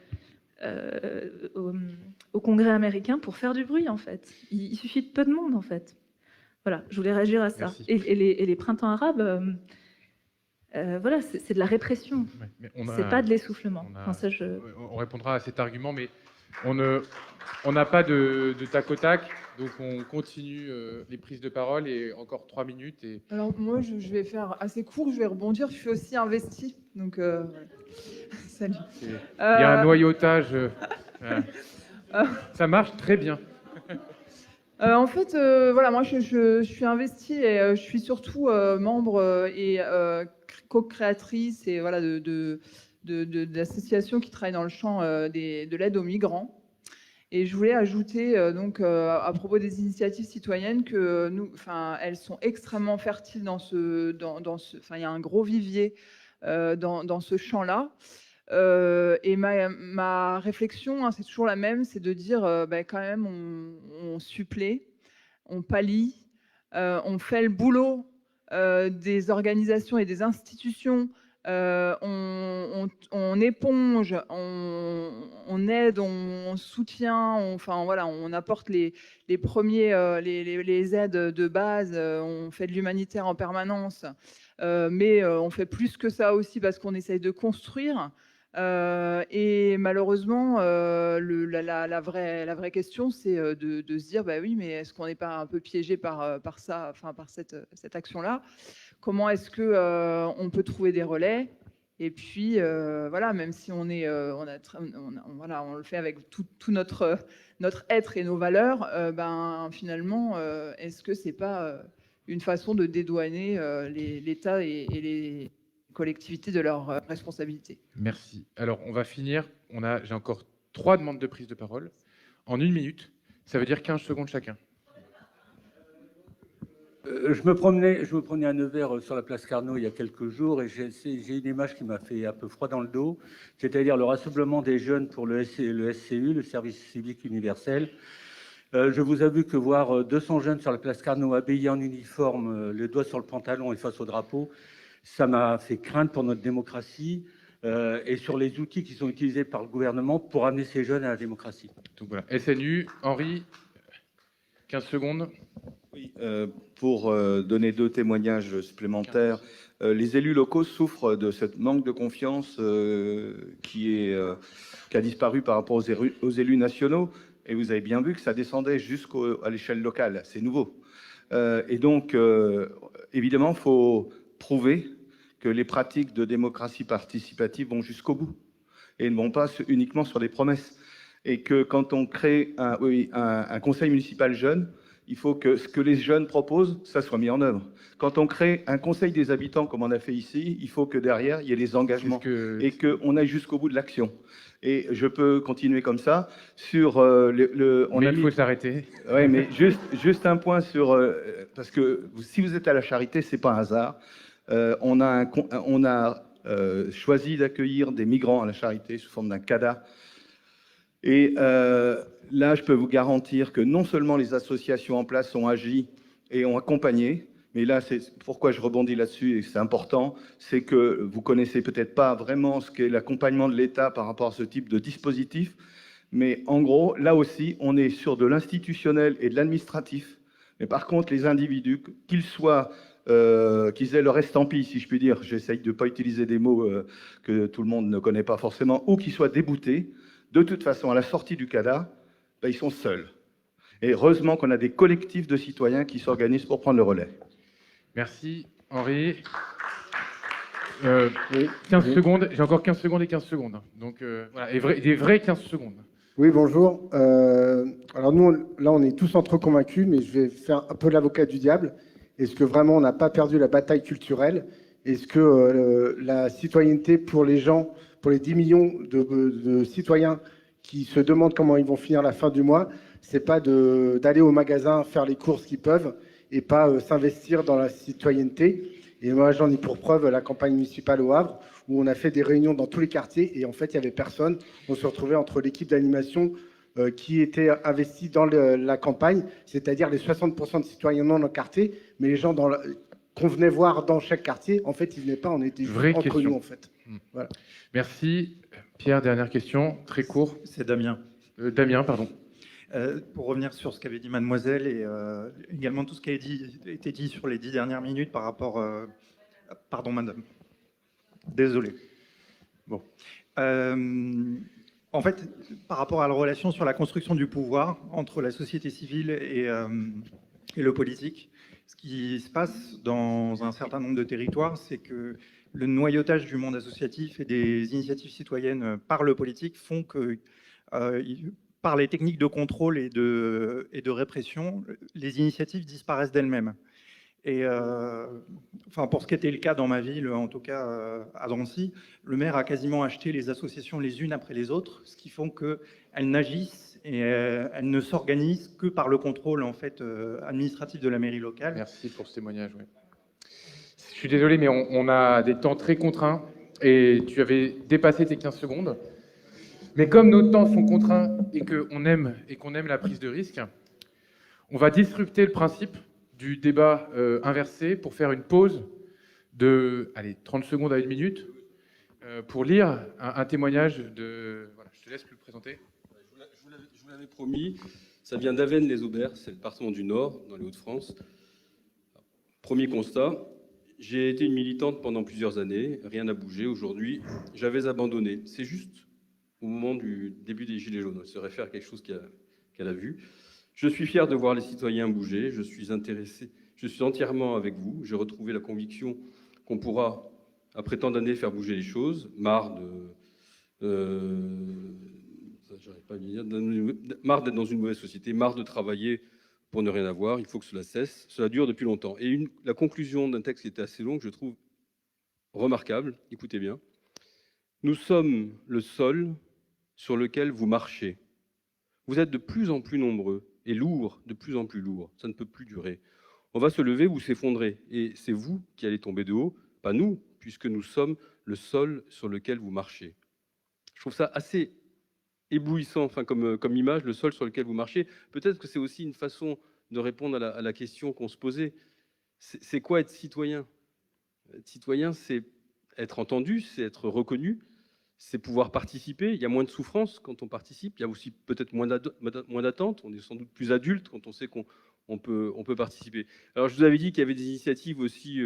au Congrès américain pour faire du bruit, en fait. Il suffit de peu de monde, en fait. Voilà, je voulais réagir à ça. Et les printemps arabes... c'est de la répression, c'est pas de l'essoufflement. On répondra à cet argument, mais on n'a pas de tac au tac, donc on continue les prises de parole et encore 3 minutes. Alors moi, je vais faire assez court, je vais rebondir. Je suis aussi investie, donc salut. Il y a un noyautage, ça marche très bien. En fait, moi je suis investie et je suis surtout membre et co-créatrice et d'associations qui travaillent dans le champ de l'aide aux migrants. Et je voulais ajouter à propos des initiatives citoyennes que elles sont extrêmement fertiles il y a un gros vivier dans ce champ-là. Et ma réflexion, c'est toujours la même, c'est de dire quand même on supplée, on pallie, on fait le boulot des organisations et des institutions, on éponge, on aide, on soutient, on apporte les premiers les aides de base, on fait de l'humanitaire en permanence, mais on fait plus que ça aussi parce qu'on essaye de construire. Et malheureusement, la vraie question, c'est de se dire, oui, mais est-ce qu'on n'est pas un peu piégé par ça, par cette action-là? Comment est-ce que on peut trouver des relais? Et puis, même si on le fait avec tout notre être et nos valeurs, finalement, est-ce que c'est pas une façon de dédouaner l'État et les collectivités de leurs responsabilités? Merci. Alors, on va finir. J'ai encore 3 demandes de prise de parole. En 1 minute, ça veut dire 15 secondes chacun. Je me promenais à Nevers sur la place Carnot il y a quelques jours et j'ai une image qui m'a fait un peu froid dans le dos, c'est-à-dire le rassemblement des jeunes pour le SCU, le service civique universel. Je vous avoue que voir 200 jeunes sur la place Carnot habillés en uniforme, les doigts sur le pantalon et face au drapeau, ça m'a fait craindre pour notre démocratie et sur les outils qui sont utilisés par le gouvernement pour amener ces jeunes à la démocratie. Donc voilà, SNU, Henri, 15 secondes. Oui, pour donner 2 témoignages supplémentaires, les élus locaux souffrent de ce manque de confiance qui a disparu par rapport aux élus nationaux. Et vous avez bien vu que ça descendait jusqu'à l'échelle locale. C'est nouveau. Et donc, évidemment, il faut prouver que les pratiques de démocratie participative vont jusqu'au bout et ne vont pas uniquement sur des promesses. Et que quand on crée un conseil municipal jeune, il faut que ce que les jeunes proposent, ça soit mis en œuvre. Quand on crée un conseil des habitants, comme on a fait ici, il faut que derrière, il y ait les engagements et qu'on aille jusqu'au bout de l'action. Et je peux continuer comme ça sur Il faut s'arrêter. Oui, mais juste un point sur parce que si vous êtes à la Charité, c'est pas un hasard. On a choisi d'accueillir des migrants à la Charité sous forme d'un CADA. Et là, je peux vous garantir que non seulement les associations en place ont agi et ont accompagné, mais là, c'est pourquoi je rebondis là-dessus et c'est important, c'est que vous connaissez peut-être pas vraiment ce qu'est l'accompagnement de l'État par rapport à ce type de dispositif, mais en gros, là aussi, on est sur de l'institutionnel et de l'administratif. Mais par contre, les individus, qu'ils soient, qu'ils aient leur estampille, si je puis dire, j'essaye de ne pas utiliser des mots que tout le monde ne connaît pas forcément, ou qu'ils soient déboutés, de toute façon, à la sortie du CADA, ben, ils sont seuls. Et heureusement qu'on a des collectifs de citoyens qui s'organisent pour prendre le relais. Merci, Henri. 15 secondes, j'ai encore 15 secondes et 15 secondes. Donc voilà, des vrais 15 secondes. Oui, bonjour. Alors nous, là, on est tous entre convaincus, mais je vais faire un peu l'avocat du diable. Est-ce que vraiment on n'a pas perdu la bataille culturelle? Est-ce que la citoyenneté pour les gens, pour les 10 millions de citoyens qui se demandent comment ils vont finir la fin du mois, c'est pas d'aller au magasin faire les courses qu'ils peuvent et pas s'investir dans la citoyenneté? Et moi, j'en ai pour preuve la campagne municipale au Havre, où on a fait des réunions dans tous les quartiers et en fait, il n'y avait personne. On se retrouvait entre l'équipe d'animation qui était investie dans la campagne, c'est-à-dire les 60% de citoyens dans le quartier, mais les gens qu'on venait voir dans chaque quartier, en fait, ils venaient pas, on était juste entre nous, en fait. Voilà. Merci. Pierre, dernière question, très court. C'est Damien. Damien, pardon. Pour revenir sur ce qu'avait dit mademoiselle et également tout ce qui a été dit sur les 10 dernières minutes par rapport... Pardon, madame. Désolé. Bon. En fait, par rapport à la relation sur la construction du pouvoir entre la société civile et le politique, ce qui se passe dans un certain nombre de territoires, c'est que le noyautage du monde associatif et des initiatives citoyennes par le politique font que, par les techniques de contrôle et de répression, les initiatives disparaissent d'elles-mêmes. Et enfin, pour ce qui était le cas dans ma ville, en tout cas à Drancy, le maire a quasiment acheté les associations les unes après les autres, ce qui font qu'elles n'agissent et elles ne s'organisent que par le contrôle en fait, administratif de la mairie locale. Merci pour ce témoignage. Oui. Je suis désolé, mais on a des temps très contraints et tu avais dépassé tes 15 secondes. Mais comme nos temps sont contraints et qu'on aime la prise de risque, on va disrupter le principe du débat inversé pour faire une pause de 30 secondes à 1 minute pour lire un témoignage de... Voilà, je te laisse le présenter. Je vous l'avais promis, ça vient d'Avesnes-les-Aubert, c'est le département du Nord, dans les Hauts-de-France. Premier constat, j'ai été une militante pendant plusieurs années, rien n'a bougé. Aujourd'hui, j'avais abandonné. C'est juste au moment du début des Gilets jaunes, elle se réfère à quelque chose qu'elle a vu. Je suis fier de voir les citoyens bouger, je suis intéressé, je suis entièrement avec vous. J'ai retrouvé la conviction qu'on pourra, après tant d'années, faire bouger les choses. Marre d'être dans une mauvaise société, marre de travailler pour ne rien avoir, il faut que cela cesse. Cela dure depuis longtemps. Et la conclusion d'un texte qui était assez long, que je trouve remarquable, écoutez bien. Nous sommes le sol sur lequel vous marchez. Vous êtes de plus en plus nombreux et lourds, de plus en plus lourds. Ça ne peut plus durer. on va se lever ou s'effondrer. Et c'est vous qui allez tomber de haut, pas nous, puisque nous sommes le sol sur lequel vous marchez. Je trouve ça assez éblouissant, enfin, comme image, le sol sur lequel vous marchez. Peut-être que c'est aussi une façon de répondre à la question qu'on se posait. C'est quoi être citoyen? Être citoyen, c'est être entendu, c'est être reconnu, c'est pouvoir participer. Il y a moins de souffrance quand on participe. Il y a aussi peut-être moins d'attente. On est sans doute plus adulte quand on sait qu'on peut participer. Alors, je vous avais dit qu'il y avait des initiatives aussi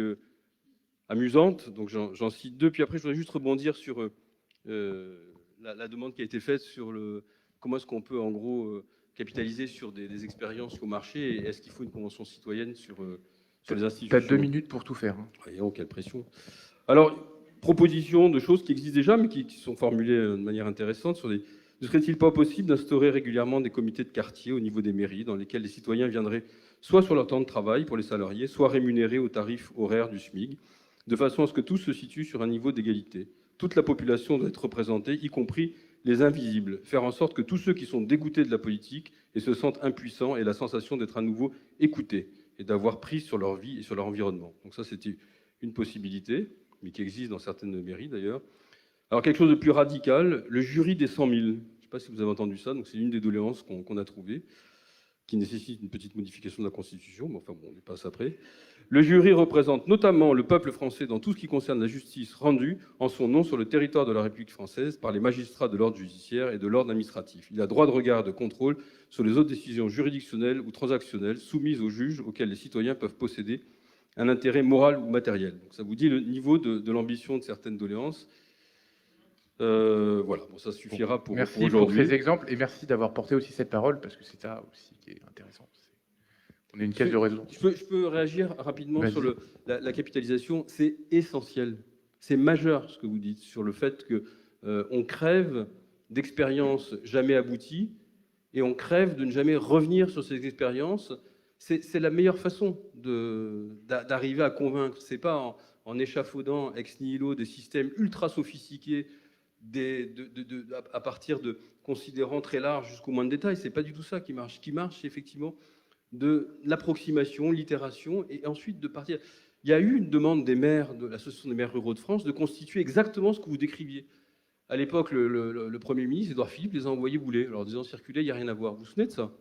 amusantes. Donc, j'en cite deux. Puis après, je voudrais juste rebondir sur la demande qui a été faite sur comment est-ce qu'on peut, en gros, capitaliser sur des expériences au marché. Et est-ce qu'il faut une convention citoyenne sur les institutions? Tu as 2 minutes pour tout faire. Voyons, quelle pression. Alors, propositions de choses qui existent déjà, mais qui sont formulées de manière intéressante. Ne serait-il pas possible d'instaurer régulièrement des comités de quartier au niveau des mairies, dans lesquels les citoyens viendraient soit sur leur temps de travail pour les salariés, soit rémunérés au tarif horaire du SMIC, de façon à ce que tous se situent sur un niveau d'égalité. Toute la population doit être représentée, y compris les invisibles. Faire en sorte que tous ceux qui sont dégoûtés de la politique et se sentent impuissants aient la sensation d'être à nouveau écoutés et d'avoir prise sur leur vie et sur leur environnement. Donc ça, c'était une possibilité, mais qui existe dans certaines mairies d'ailleurs. Alors quelque chose de plus radical, le jury des 100 000. Je ne sais pas si vous avez entendu ça, donc c'est une des doléances qu'on a trouvées, qui nécessite une petite modification de la Constitution, mais enfin bon, on y passe après. Le jury représente notamment le peuple français dans tout ce qui concerne la justice rendue en son nom sur le territoire de la République française par les magistrats de l'ordre judiciaire et de l'ordre administratif. Il a droit de regard et de contrôle sur les autres décisions juridictionnelles ou transactionnelles soumises aux juges auxquels les citoyens peuvent posséder un intérêt moral ou matériel. Donc ça vous dit le niveau de l'ambition de certaines doléances. Voilà, bon, ça suffira pour merci aujourd'hui. Pour ces exemples et merci d'avoir porté aussi cette parole parce que c'est ça aussi qui est intéressant. On est une caisse de réseau. Je peux réagir rapidement sur la capitalisation. C'est essentiel, c'est majeur ce que vous dites sur le fait qu'on crève d'expériences jamais abouties et on crève de ne jamais revenir sur ces expériences. C'est la meilleure façon d'arriver à convaincre. C'est pas en échafaudant ex nihilo des systèmes ultra sophistiqués à partir de considérants très larges jusqu'au moindre détail. C'est pas du tout ça qui marche. Ce qui marche, c'est effectivement de l'approximation, l'itération, et ensuite de partir. Il y a eu une demande des maires, de l'Association des maires ruraux de France, de constituer exactement ce que vous décriviez. À l'époque, le Premier ministre, Édouard Philippe, les a envoyés bouler, leur disant circuler, il n'y a rien à voir. Vous vous souvenez de ça?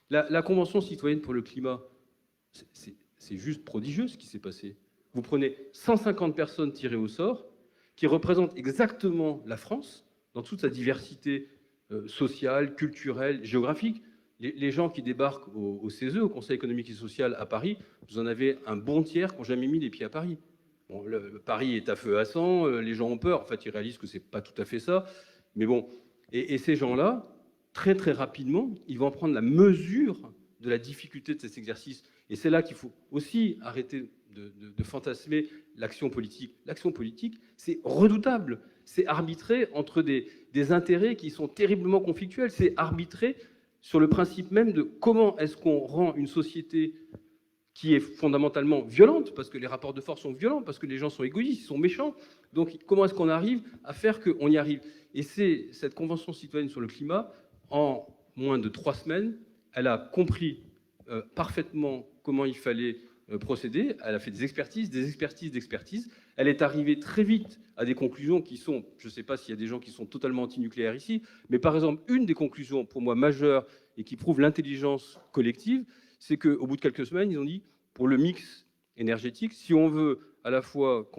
La Convention citoyenne pour le climat, c'est juste prodigieux ce qui s'est passé. Vous prenez 150 personnes tirées au sort, qui représentent exactement la France, dans toute sa diversité sociale, culturelle, géographique. Les gens qui débarquent au CESE, au Conseil économique et social à Paris, vous en avez un bon tiers qui n'ont jamais mis les pieds à Paris. Bon, Paris est à feu à sang, les gens ont peur, en fait ils réalisent que ce n'est pas tout à fait ça, mais bon, et ces gens-là, très très rapidement, ils vont prendre la mesure de la difficulté de cet exercice. Et c'est là qu'il faut aussi arrêter de fantasmer l'action politique. L'action politique, c'est redoutable, c'est arbitrer entre des intérêts qui sont terriblement conflictuels, c'est arbitrer sur le principe même de comment est-ce qu'on rend une société qui est fondamentalement violente, parce que les rapports de force sont violents, parce que les gens sont égoïstes, ils sont méchants. Donc comment est-ce qu'on arrive à faire qu'on y arrive? Et c'est cette Convention citoyenne sur le climat, en moins de 3 semaines, elle a compris parfaitement comment il fallait procéder. Elle a fait des expertises, d'expertises. Elle est arrivée très vite à des conclusions qui sont, je ne sais pas s'il y a des gens qui sont totalement anti-nucléaires ici, mais par exemple, une des conclusions pour moi majeures et qui prouve l'intelligence collective, c'est qu'au bout de quelques semaines, ils ont dit, pour le mix énergétique, si on veut à la fois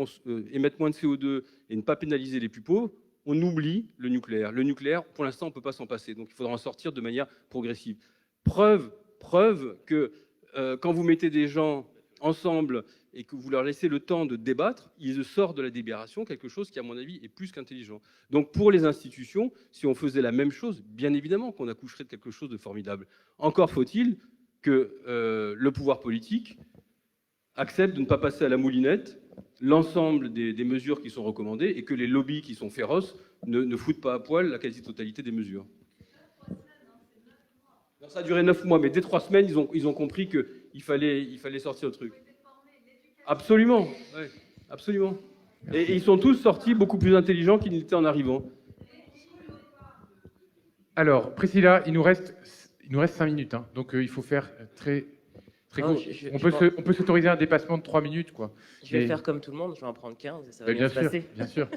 émettre moins de CO2 et ne pas pénaliser les plus pauvres, on oublie le nucléaire. Le nucléaire, pour l'instant, on ne peut pas s'en passer, donc il faudra en sortir de manière progressive. Preuve que quand vous mettez des gens ensemble et que vous leur laissez le temps de débattre, ils sortent de la délibération quelque chose qui, à mon avis, est plus qu'intelligent. Donc pour les institutions, si on faisait la même chose, bien évidemment qu'on accoucherait de quelque chose de formidable. Encore faut-il que le pouvoir politique accepte de ne pas passer à la moulinette l'ensemble des mesures qui sont recommandées et que les lobbies qui sont féroces ne foutent pas à poil la quasi-totalité des mesures. Alors, ça a duré 9 mois, mais dès 3 semaines, ils ont compris qu'il fallait sortir le truc. Absolument, ouais, absolument. Et ils sont tous sortis beaucoup plus intelligents qu'ils n'étaient en arrivant. Alors, Priscilla, il nous reste 5 minutes, hein, donc il faut faire très, Très Non, court. On peut s'autoriser un dépassement de 3 minutes, quoi. Je vais Mais- faire comme tout le monde, je vais en prendre 15 et ça va Mais bien bien se sûr, passer. bien sûr.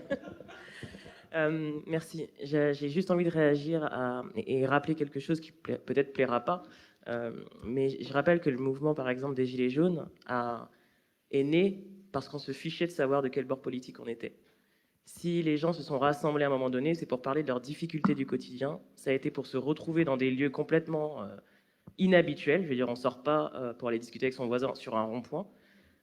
Merci. J'ai juste envie de réagir et rappeler quelque chose qui peut-être plaira pas. Mais je rappelle que le mouvement, par exemple, des Gilets jaunes est né parce qu'on se fichait de savoir de quel bord politique on était. Si les gens se sont rassemblés à un moment donné, c'est pour parler de leurs difficultés du quotidien. Ça a été pour se retrouver dans des lieux complètement inhabituels. Je veux dire, on ne sort pas pour aller discuter avec son voisin sur un rond-point.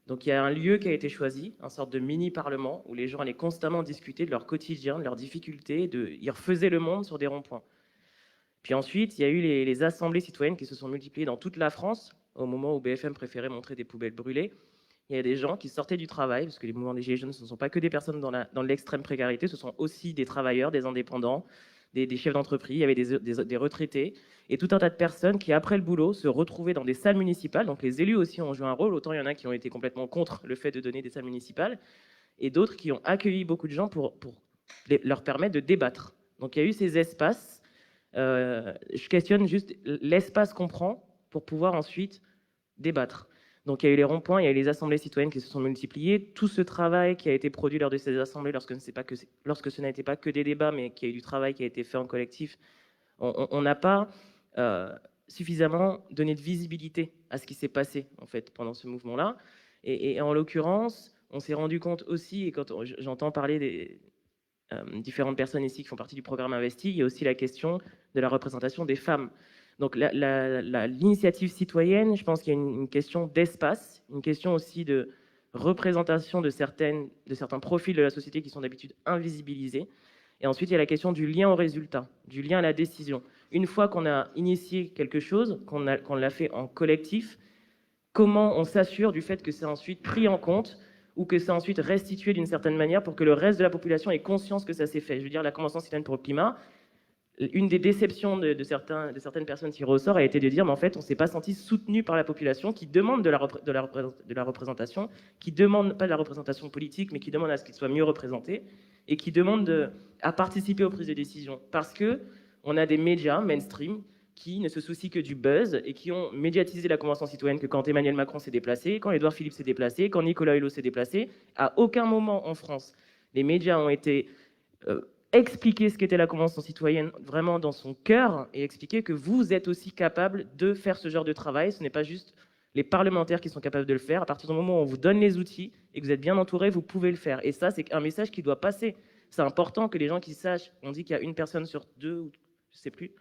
Donc il y a un lieu qui a été choisi, une sorte de mini-parlement, où les gens allaient constamment discuter de leur quotidien, de leurs difficultés, ils refaisaient le monde sur des ronds-points. Puis ensuite, il y a eu les assemblées citoyennes qui se sont multipliées dans toute la France, au moment où BFM préférait montrer des poubelles brûlées. Il y a des gens qui sortaient du travail, parce que les mouvements des Gilets jaunes, ce ne sont pas que des personnes dans l'extrême précarité, ce sont aussi des travailleurs, des indépendants, des chefs d'entreprise, il y avait des retraités, et tout un tas de personnes qui, après le boulot, se retrouvaient dans des salles municipales. Donc les élus aussi ont joué un rôle, autant il y en a qui ont été complètement contre le fait de donner des salles municipales, et d'autres qui ont accueilli beaucoup de gens pour leur permettre de débattre. Donc il y a eu ces espaces. Je questionne juste l'espace qu'on prend pour pouvoir ensuite débattre. Donc il y a eu les ronds-points, il y a eu les assemblées citoyennes qui se sont multipliées. Tout ce travail qui a été produit lors de ces assemblées, lorsque ce n'était pas que des débats, mais qu'il y a eu du travail qui a été fait en collectif, on n'a pas suffisamment donné de visibilité à ce qui s'est passé en fait pendant ce mouvement-là. Et en l'occurrence, on s'est rendu compte aussi, et quand j'entends parler des différentes personnes ici qui font partie du programme Investi, il y a aussi la question de la représentation des femmes. Donc l'initiative citoyenne, je pense qu'il y a une question d'espace, une question aussi de représentation de certains profils de la société qui sont d'habitude invisibilisés. Et ensuite, il y a la question du lien au résultat, du lien à la décision. Une fois qu'on a initié quelque chose, qu'on l'a fait en collectif, comment on s'assure du fait que c'est ensuite pris en compte ou que c'est ensuite restitué d'une certaine manière pour que le reste de la population ait conscience que ça s'est fait. Je veux dire, la Convention citoyenne pour le climat, une des déceptions de certaines personnes qui ressort a été de dire, mais en fait, on ne s'est pas senti soutenu par la population qui demande de la représentation, qui demande pas de la représentation politique, mais qui demande à ce qu'il soit mieux représenté et qui demande à participer aux prises de décision. Parce qu'on a des médias mainstream qui ne se soucient que du buzz et qui ont médiatisé la Convention citoyenne que quand Emmanuel Macron s'est déplacé, quand Édouard Philippe s'est déplacé, quand Nicolas Hulot s'est déplacé, à aucun moment en France, les médias ont été expliquer ce qu'était la Convention citoyenne vraiment dans son cœur et expliquer que vous êtes aussi capable de faire ce genre de travail. Ce n'est pas juste les parlementaires qui sont capables de le faire. À partir du moment où on vous donne les outils et que vous êtes bien entouré, vous pouvez le faire. Et ça, c'est un message qui doit passer. C'est important que les gens qui sachent, on dit qu'il y a une personne sur deux, ou je sais plus,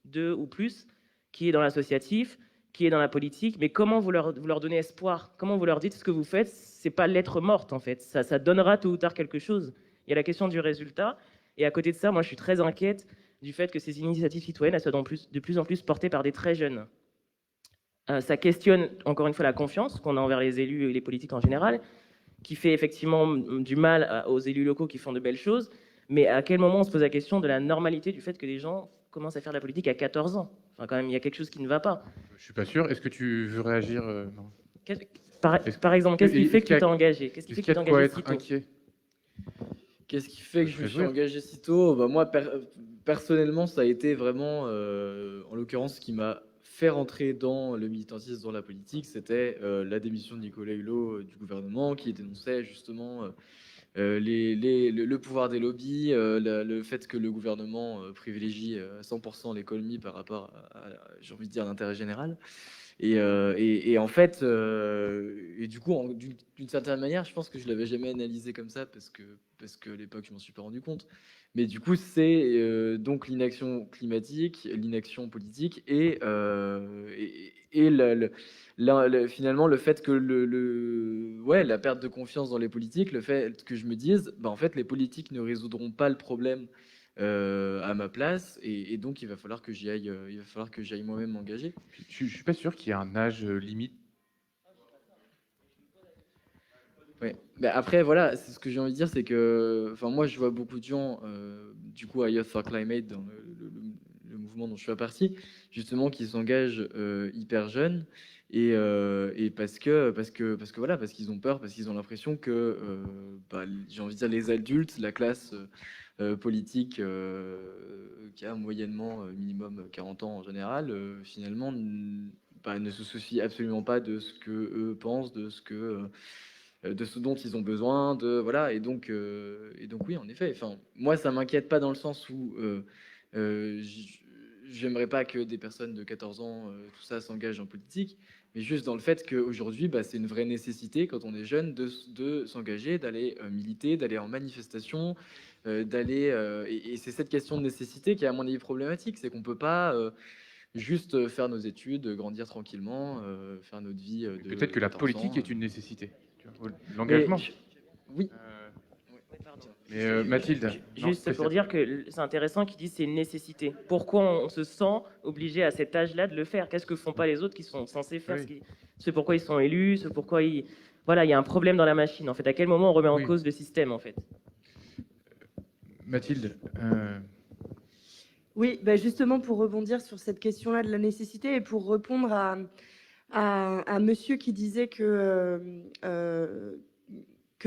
2 ou plus, qui est dans l'associatif, qui est dans la politique, mais comment vous leur donnez espoir? Comment vous leur dites ce que vous faites? C'est pas lettre morte en fait. Ça donnera tôt ou tard quelque chose. Il y a la question du résultat. Et à côté de ça, moi, je suis très inquiète du fait que ces initiatives citoyennes elles soient de plus en plus portées par des très jeunes. Ça questionne, encore une fois, la confiance qu'on a envers les élus et les politiques en général, qui fait effectivement du mal aux élus locaux qui font de belles choses, mais à quel moment on se pose la question de la normalité du fait que les gens commencent à faire de la politique à 14 ans? Enfin, quand même, il y a quelque chose qui ne va pas. Je suis pas sûr. Est-ce que tu veux réagir non. Par exemple, qu'est-ce qui fait que tu t'es engagé? Qu'est-ce qui fait que tu t'es engagé si tôt? Inquiet. Qu'est-ce qui fait que je me suis engagé si tôt? Moi, personnellement, ça a été vraiment, en l'occurrence, ce qui m'a fait rentrer dans le militantisme, dans la politique, c'était la démission de Nicolas Hulot du gouvernement, qui dénonçait justement le pouvoir des lobbies, le fait que le gouvernement privilégie à 100% l'économie par rapport à, j'ai envie de dire, l'intérêt général. Et en fait, et du coup, d'une certaine manière, je pense que je l'avais jamais analysé comme ça parce que à l'époque, je m'en suis pas rendu compte. Mais du coup, c'est donc l'inaction climatique, l'inaction politique et finalement le fait que la perte de confiance dans les politiques, le fait que je me dise, en fait, les politiques ne résoudront pas le problème à ma place et donc il va falloir que j'y aille moi-même m'engager. Je suis pas sûr qu'il y ait un âge limite. Ouais. Mais après voilà, c'est ce que j'ai envie de dire, c'est que moi je vois beaucoup de gens du coup à Youth for Climate dans le mouvement dont je fais partie, justement qui s'engagent hyper jeunes et parce qu'ils ont peur, parce qu'ils ont l'impression que j'ai envie de dire les adultes, la classe politique qui a moyennement minimum 40 ans en général, finalement ne se soucient absolument pas de ce que eux pensent, de ce dont ils ont besoin, voilà. Et donc oui, en effet. Enfin, moi, ça m'inquiète pas dans le sens où j'aimerais pas que des personnes de 14 ans, tout ça, s'engagent en politique, mais juste dans le fait qu'aujourd'hui, c'est une vraie nécessité quand on est jeune de s'engager, d'aller militer, d'aller en manifestation, et c'est cette question de nécessité qui est à mon avis problématique, c'est qu'on peut pas juste faire nos études, grandir tranquillement, faire notre vie. Peut-être que la 14 politique ans, est une nécessité. L'engagement. Oui. Mais Mathilde. Juste pour dire que c'est intéressant qu'ils disent c'est une nécessité. Pourquoi on se sent obligé à cet âge-là de le faire? Qu'est-ce que font pas les autres qui sont censés faire? Ce pourquoi ils sont élus, ce pourquoi ils... Voilà, il y a un problème dans la machine. En fait, à quel moment on remet en cause le système, en fait? Mathilde. Oui, justement pour rebondir sur cette question-là de la nécessité et pour répondre à monsieur qui disait que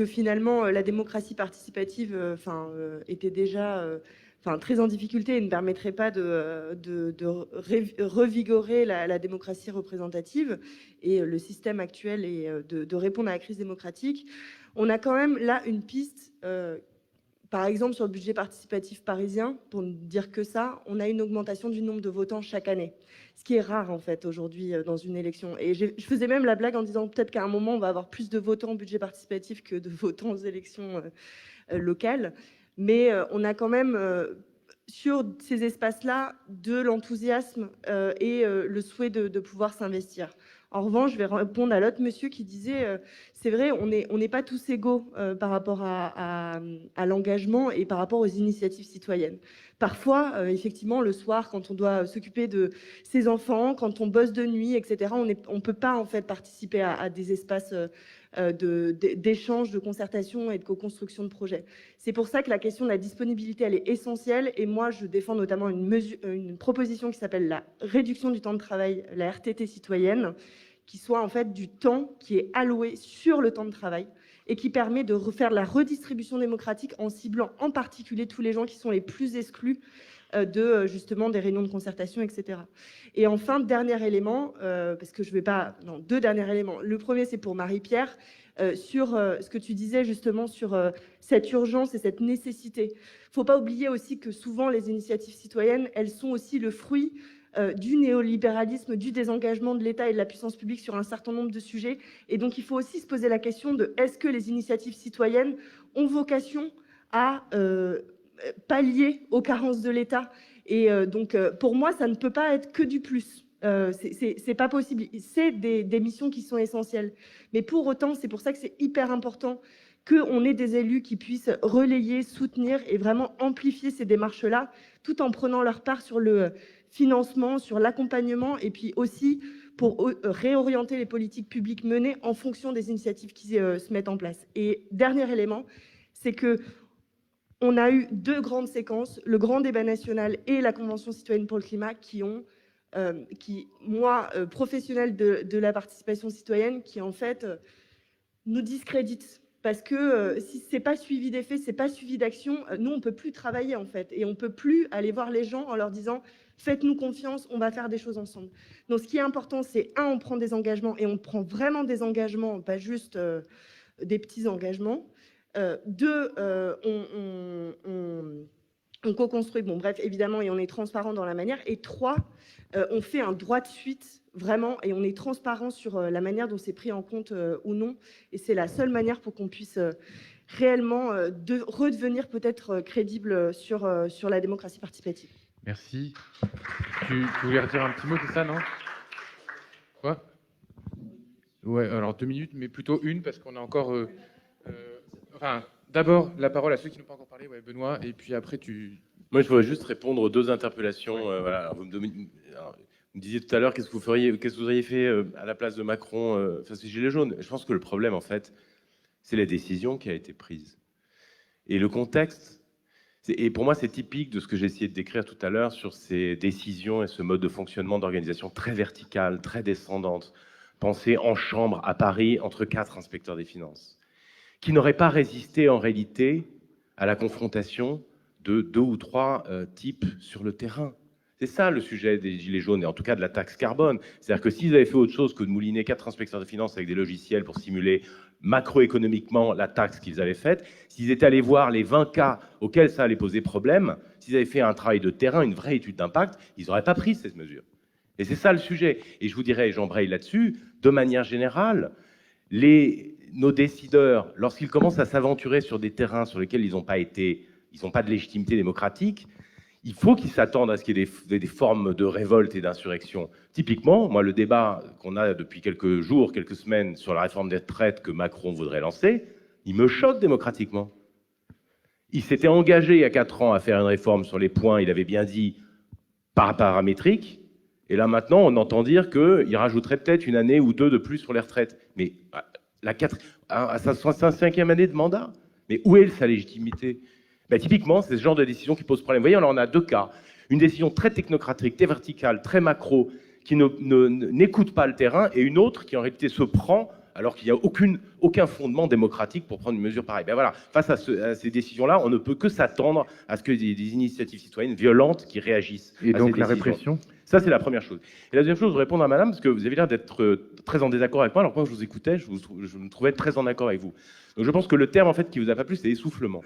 finalement la démocratie participative était déjà très en difficulté et ne permettrait pas de revigorer la démocratie représentative et le système actuel et de répondre à la crise démocratique. On a quand même là une piste, par exemple sur le budget participatif parisien, pour ne dire que ça, on a une augmentation du nombre de votants chaque année, ce qui est rare en fait aujourd'hui dans une élection. Et je faisais même la blague en disant peut-être qu'à un moment on va avoir plus de votants au budget participatif que de votants aux élections locales. Mais on a quand même sur ces espaces-là de l'enthousiasme et le souhait de pouvoir s'investir. En revanche, je vais répondre à l'autre monsieur qui disait c'est vrai, on n'est pas tous égaux par rapport à l'engagement et par rapport aux initiatives citoyennes. Parfois, effectivement, le soir, quand on doit s'occuper de ses enfants, quand on bosse de nuit, etc., on ne peut pas en fait participer à des espaces d'échange, de concertation et de co-construction de projets. C'est pour ça que la question de la disponibilité, elle est essentielle. Et moi, je défends notamment une proposition qui s'appelle la réduction du temps de travail, la RTT citoyenne, qui soit en fait du temps qui est alloué sur le temps de travail et qui permet de refaire la redistribution démocratique en ciblant en particulier tous les gens qui sont les plus exclus de justement des réunions de concertation, etc. Et enfin, dernier élément, parce que je vais pas... Non, deux derniers éléments. Le premier, c'est pour Marie-Pierre, sur ce que tu disais justement sur cette urgence et cette nécessité. Il ne faut pas oublier aussi que souvent les initiatives citoyennes, elles sont aussi le fruit du néolibéralisme, du désengagement de l'État et de la puissance publique sur un certain nombre de sujets. Et donc, il faut aussi se poser la question de est-ce que les initiatives citoyennes ont vocation à pallier aux carences de l'État? Et donc, pour moi, ça ne peut pas être que du plus. C'est pas possible. C'est des missions qui sont essentielles. Mais pour autant, c'est pour ça que c'est hyper important qu'on ait des élus qui puissent relayer, soutenir et vraiment amplifier ces démarches-là, tout en prenant leur part sur le financement, sur l'accompagnement, et puis aussi pour réorienter les politiques publiques menées en fonction des initiatives qui se mettent en place. Et dernier élément, c'est que on a eu deux grandes séquences, le grand débat national et la Convention citoyenne pour le climat, moi, professionnelle de la participation citoyenne, qui en fait nous discréditent. Parce que si ce n'est pas suivi d'effet, ce n'est pas suivi d'action, nous, on ne peut plus travailler en fait. Et on ne peut plus aller voir les gens en leur disant « faites-nous confiance, on va faire des choses ensemble ». Donc ce qui est important, c'est on prend des engagements et on prend vraiment des engagements, pas juste des petits engagements. Deux, on co-construit, bon bref, évidemment, et on est transparent dans la manière. Et trois, on fait un droit de suite, vraiment, et on est transparent sur la manière dont c'est pris en compte ou non. Et c'est la seule manière pour qu'on puisse réellement redevenir peut-être crédible sur la démocratie participative. Merci. Tu voulais redire un petit mot, c'est ça, non? Quoi? Ouais, alors 2 minutes, mais plutôt une, parce qu'on a encore... Enfin, d'abord, la parole à ceux qui n'ont pas encore parlé, Benoît, et puis après, tu... Moi, je voudrais juste répondre aux deux interpellations. Voilà, alors, vous me disiez tout à l'heure, qu'est-ce que vous auriez fait à la place de Macron face aux Gilets jaunes? Je pense que le problème, en fait, c'est la décision qui a été prise. Et le contexte, et pour moi, c'est typique de ce que j'ai essayé de décrire tout à l'heure sur ces décisions et ce mode de fonctionnement d'organisation très verticale, très descendante, pensé en chambre à Paris entre 4 inspecteurs des finances, qui n'auraient pas résisté en réalité à la confrontation de 2 ou 3 types sur le terrain. C'est ça le sujet des Gilets jaunes, et en tout cas de la taxe carbone. C'est-à-dire que s'ils avaient fait autre chose que de mouliner 4 inspecteurs de finances avec des logiciels pour simuler macroéconomiquement la taxe qu'ils avaient faite, s'ils étaient allés voir les 20 cas auxquels ça allait poser problème, s'ils avaient fait un travail de terrain, une vraie étude d'impact, ils n'auraient pas pris cette mesure. Et c'est ça le sujet. Et je vous dirais, j'embraye là-dessus, de manière générale, nos décideurs, lorsqu'ils commencent à s'aventurer sur des terrains sur lesquels ils n'ont pas de légitimité démocratique, il faut qu'ils s'attendent à ce qu'il y ait des formes de révolte et d'insurrection. Typiquement, moi, le débat qu'on a depuis quelques jours, quelques semaines sur la réforme des retraites que Macron voudrait lancer, il me choque démocratiquement. Il s'était engagé il y a 4 ans à faire une réforme sur les points, il avait bien dit, paramétrique, et là maintenant, on entend dire qu'il rajouterait peut-être 1 année ou 2 de plus sur les retraites. Mais à sa 65e année de mandat, mais où est sa légitimité? Typiquement, c'est ce genre de décision qui pose problème. Vous voyez, alors on a 2 cas. Une décision très technocratique, très verticale, très macro, qui n'écoute pas le terrain, et une autre qui en réalité se prend alors qu'il n'y a aucun fondement démocratique pour prendre une mesure pareille. Voilà, face à ces décisions-là, on ne peut que s'attendre à ce que des initiatives citoyennes violentes qui réagissent. Et à donc ces la décisions. répression? Ça, c'est la première chose. Et la deuxième chose, je voudrais répondre à madame, parce que vous avez l'air d'être très en désaccord avec moi, alors quand je vous écoutais, je me trouvais très en accord avec vous. Donc je pense que le terme, en fait, qui vous a pas plu, c'est essoufflement.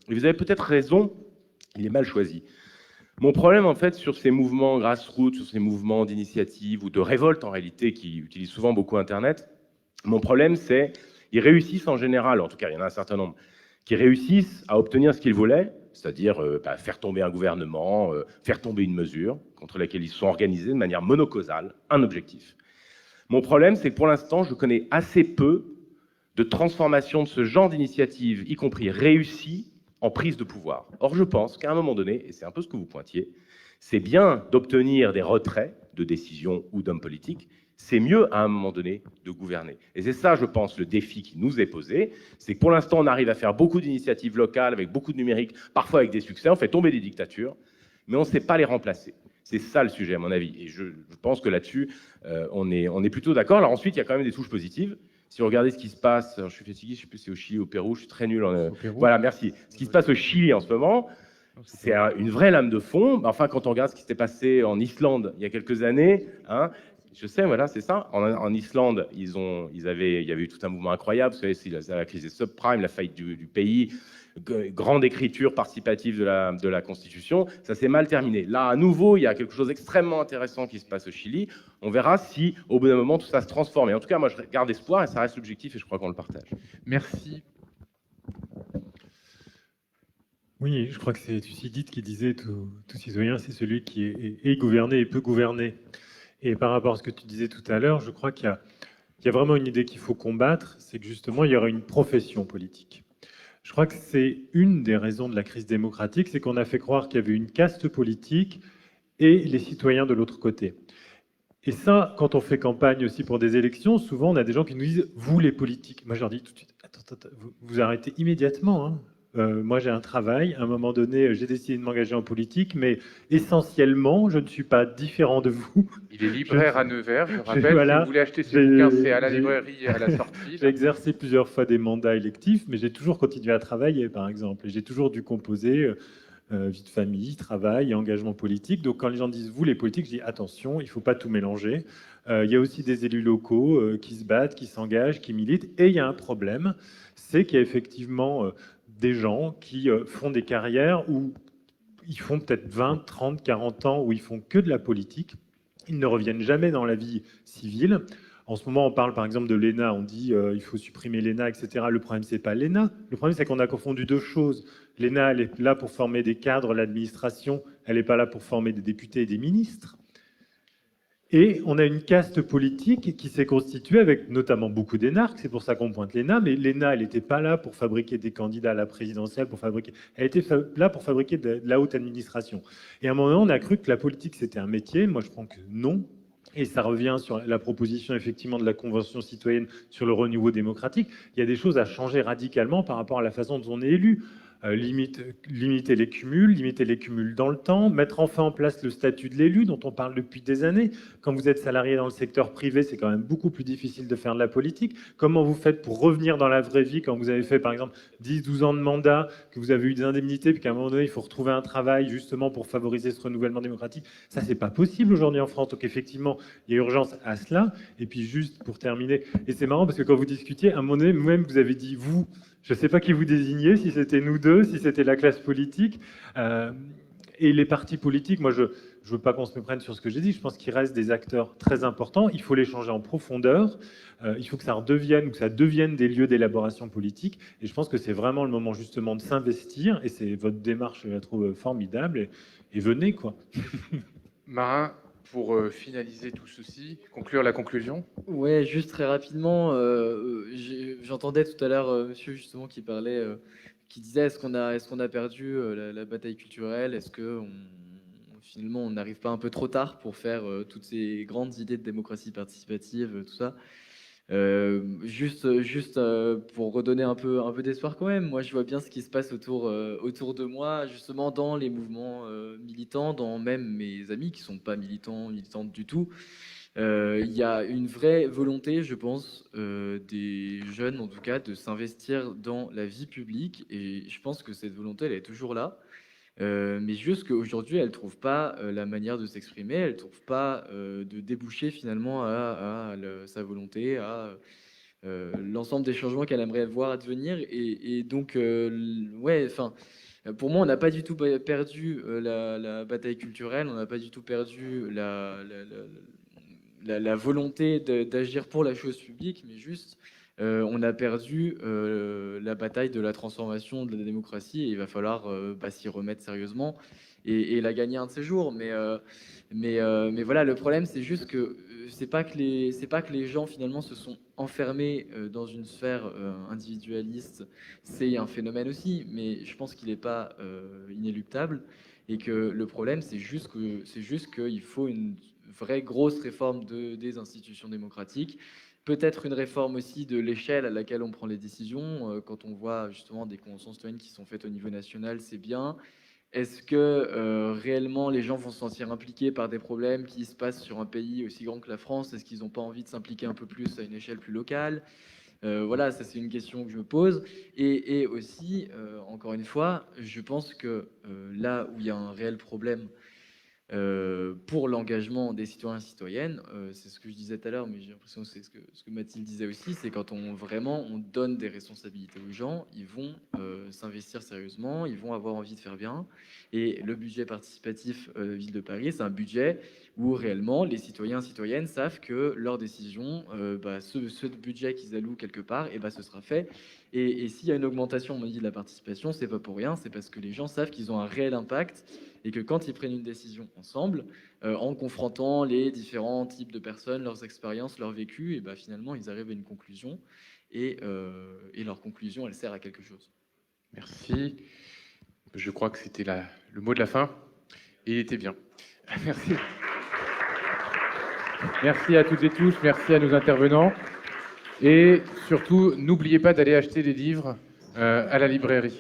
Et vous avez peut-être raison, il est mal choisi. Mon problème, en fait, sur ces mouvements grassroots, sur ces mouvements d'initiative ou de révolte, en réalité, qui utilisent souvent beaucoup Internet, mon problème, c'est qu'ils réussissent en général, en tout cas, il y en a un certain nombre, qui réussissent à obtenir ce qu'ils voulaient, c'est-à-dire faire tomber un gouvernement, faire tomber une mesure contre laquelle ils se sont organisés de manière monocausale, un objectif. Mon problème, c'est que pour l'instant, je connais assez peu de transformation de ce genre d'initiative, y compris réussie, en prise de pouvoir. Or, je pense qu'à un moment donné, et c'est un peu ce que vous pointiez, c'est bien d'obtenir des retraits de décisions ou d'hommes politiques, c'est mieux à un moment donné de gouverner. Et c'est ça, je pense, le défi qui nous est posé, c'est que pour l'instant, on arrive à faire beaucoup d'initiatives locales, avec beaucoup de numérique, parfois avec des succès, on fait tomber des dictatures, mais on ne sait pas les remplacer. C'est ça le sujet, à mon avis. Et je pense que là-dessus, on est plutôt d'accord. Alors ensuite, il y a quand même des touches positives. Si vous regardez ce qui se passe, alors je suis fatigué, je ne sais plus si c'est au Chili ou au Pérou, je suis très nul. Voilà, merci. Ce qui se passe au Chili en ce moment, c'est une vraie lame de fond. Enfin, quand on regarde ce qui s'était passé en Islande il y a quelques années, hein, je sais, voilà, c'est ça. En Islande, il y avait eu tout un mouvement incroyable. Vous savez, c'est la crise des subprimes, la faillite du pays, grande écriture participative de la Constitution. Ça s'est mal terminé. Là, à nouveau, il y a quelque chose d'extrêmement intéressant qui se passe au Chili. On verra si, au bout d'un moment, tout ça se transforme. Et en tout cas, moi, je garde espoir et ça reste l'objectif et je crois qu'on le partage. Merci. Oui, je crois que c'est Thucydide qui disait tout citoyen, c'est celui qui est gouverné et peut gouverner. Et par rapport à ce que tu disais tout à l'heure, je crois qu'il y a vraiment une idée qu'il faut combattre, c'est que justement, il y aura une profession politique. Je crois que c'est une des raisons de la crise démocratique, c'est qu'on a fait croire qu'il y avait une caste politique et les citoyens de l'autre côté. Et ça, quand on fait campagne aussi pour des élections, souvent on a des gens qui nous disent « vous les politiques ». Moi je leur dis tout de suite « attends, vous arrêtez immédiatement, hein. Moi j'ai un travail, à un moment donné j'ai décidé de m'engager en politique, mais essentiellement je ne suis pas différent de vous. » Il est libraire à Nevers, je rappelle, voilà, si vous voulez acheter ce bouquin, c'est à la librairie à la sortie. J'ai exercé plusieurs fois des mandats électifs, mais j'ai toujours continué à travailler, par exemple. Et j'ai toujours dû composer vie de famille, travail et engagement politique. Donc quand les gens disent « vous les politiques », je dis « attention, il ne faut pas tout mélanger ». Il y a aussi des élus locaux qui se battent, qui s'engagent, qui militent. Et il y a un problème, c'est qu'il y a effectivement des gens qui font des carrières où ils font peut-être 20, 30, 40 ans, où ils font que de la politique. Ils ne reviennent jamais dans la vie civile. En ce moment, on parle par exemple de l'ENA, on dit il faut supprimer l'ENA, etc. Le problème, c'est pas l'ENA. Le problème, c'est qu'on a confondu 2 choses. L'ENA, elle est là pour former des cadres, l'administration, elle n'est pas là pour former des députés et des ministres. Et on a une caste politique qui s'est constituée avec notamment beaucoup d'énarques, c'est pour ça qu'on pointe l'ENA, mais l'ENA, elle n'était pas là pour fabriquer des candidats à la présidentielle, elle était là pour fabriquer de la haute administration. Et à un moment donné, on a cru que la politique, c'était un métier. Moi, je pense que non. Et ça revient sur la proposition, effectivement, de la Convention citoyenne sur le renouveau démocratique. Il y a des choses à changer radicalement par rapport à la façon dont on est élu. limiter les cumuls dans le temps, mettre enfin en place le statut de l'élu dont on parle depuis des années. Quand vous êtes salarié dans le secteur privé, c'est quand même beaucoup plus difficile de faire de la politique. Comment vous faites pour revenir dans la vraie vie quand vous avez fait par exemple 10-12 ans de mandat, que vous avez eu des indemnités, puis qu'à un moment donné il faut retrouver un travail justement pour favoriser ce renouvellement démocratique? Ça, c'est pas possible aujourd'hui en France. Donc effectivement, il y a urgence à cela. Et puis juste pour terminer, et c'est marrant parce que quand vous discutiez, à un moment donné, même vous avez dit vous, je ne sais pas qui vous désignez, si c'était nous deux, si c'était la classe politique. Et les partis politiques, moi je ne veux pas qu'on se méprenne sur ce que j'ai dit, je pense qu'ils restent des acteurs très importants, il faut les changer en profondeur, il faut que ça redevienne, ou que ça devienne des lieux d'élaboration politique, et je pense que c'est vraiment le moment justement de s'investir, et c'est votre démarche, je la trouve formidable, et venez quoi. Marin, pour finaliser tout ceci, conclure la conclusion. Ouais, juste très rapidement, j'entendais tout à l'heure monsieur justement qui parlait, qui disait est-ce qu'on a perdu la bataille culturelle, est-ce que finalement on n'arrive pas un peu trop tard pour faire toutes ces grandes idées de démocratie participative, tout ça. Juste pour redonner un peu d'espoir quand même, moi je vois bien ce qui se passe autour de moi, justement dans les mouvements militants, dans même mes amis qui sont pas militantes du tout. Il y a une vraie volonté, je pense, des jeunes en tout cas, de s'investir dans la vie publique, et je pense que cette volonté elle est toujours là. Mais juste qu'aujourd'hui, elle ne trouve pas la manière de s'exprimer, elle ne trouve pas de déboucher finalement à sa volonté, à l'ensemble des changements qu'elle aimerait voir advenir. Et donc, ouais, enfin, pour moi, on n'a pas du tout perdu la bataille culturelle, on n'a pas du tout perdu la volonté d'agir pour la chose publique, mais juste... on a perdu la bataille de la transformation de la démocratie, et il va falloir s'y remettre sérieusement et la gagner un de ces jours. Mais voilà, le problème c'est juste que c'est pas que les gens finalement se sont enfermés dans une sphère individualiste. C'est un phénomène aussi, mais je pense qu'il n'est pas inéluctable, et que le problème c'est juste qu'il faut une vraie grosse réforme des institutions démocratiques. Peut-être une réforme aussi de l'échelle à laquelle on prend les décisions. Quand on voit justement des conventions citoyennes qui sont faites au niveau national, c'est bien. Est-ce que réellement les gens vont se sentir impliqués par des problèmes qui se passent sur un pays aussi grand que la France? Est-ce qu'ils n'ont pas envie de s'impliquer un peu plus à une échelle plus locale? Voilà, ça c'est une question que je me pose. Et aussi, encore une fois, je pense que là où il y a un réel problème pour l'engagement des citoyens et citoyennes, c'est ce que je disais tout à l'heure, mais j'ai l'impression que c'est ce que Mathilde disait aussi, c'est quand on donne des responsabilités aux gens, ils vont s'investir sérieusement, ils vont avoir envie de faire bien. Et le budget participatif Ville de Paris, c'est un budget où réellement les citoyens et citoyennes savent que leur décision, ce budget qu'ils allouent quelque part, et ce sera fait. Et s'il y a une augmentation, on me dit, de la participation, c'est pas pour rien, c'est parce que les gens savent qu'ils ont un réel impact, et que quand ils prennent une décision ensemble, en confrontant les différents types de personnes, leurs expériences, leur vécu, et finalement ils arrivent à une conclusion, et leur conclusion elle sert à quelque chose. Merci. Je crois que c'était le mot de la fin, et il était bien. Merci. Merci à toutes et tous, merci à nos intervenants, et surtout n'oubliez pas d'aller acheter des livres à la librairie.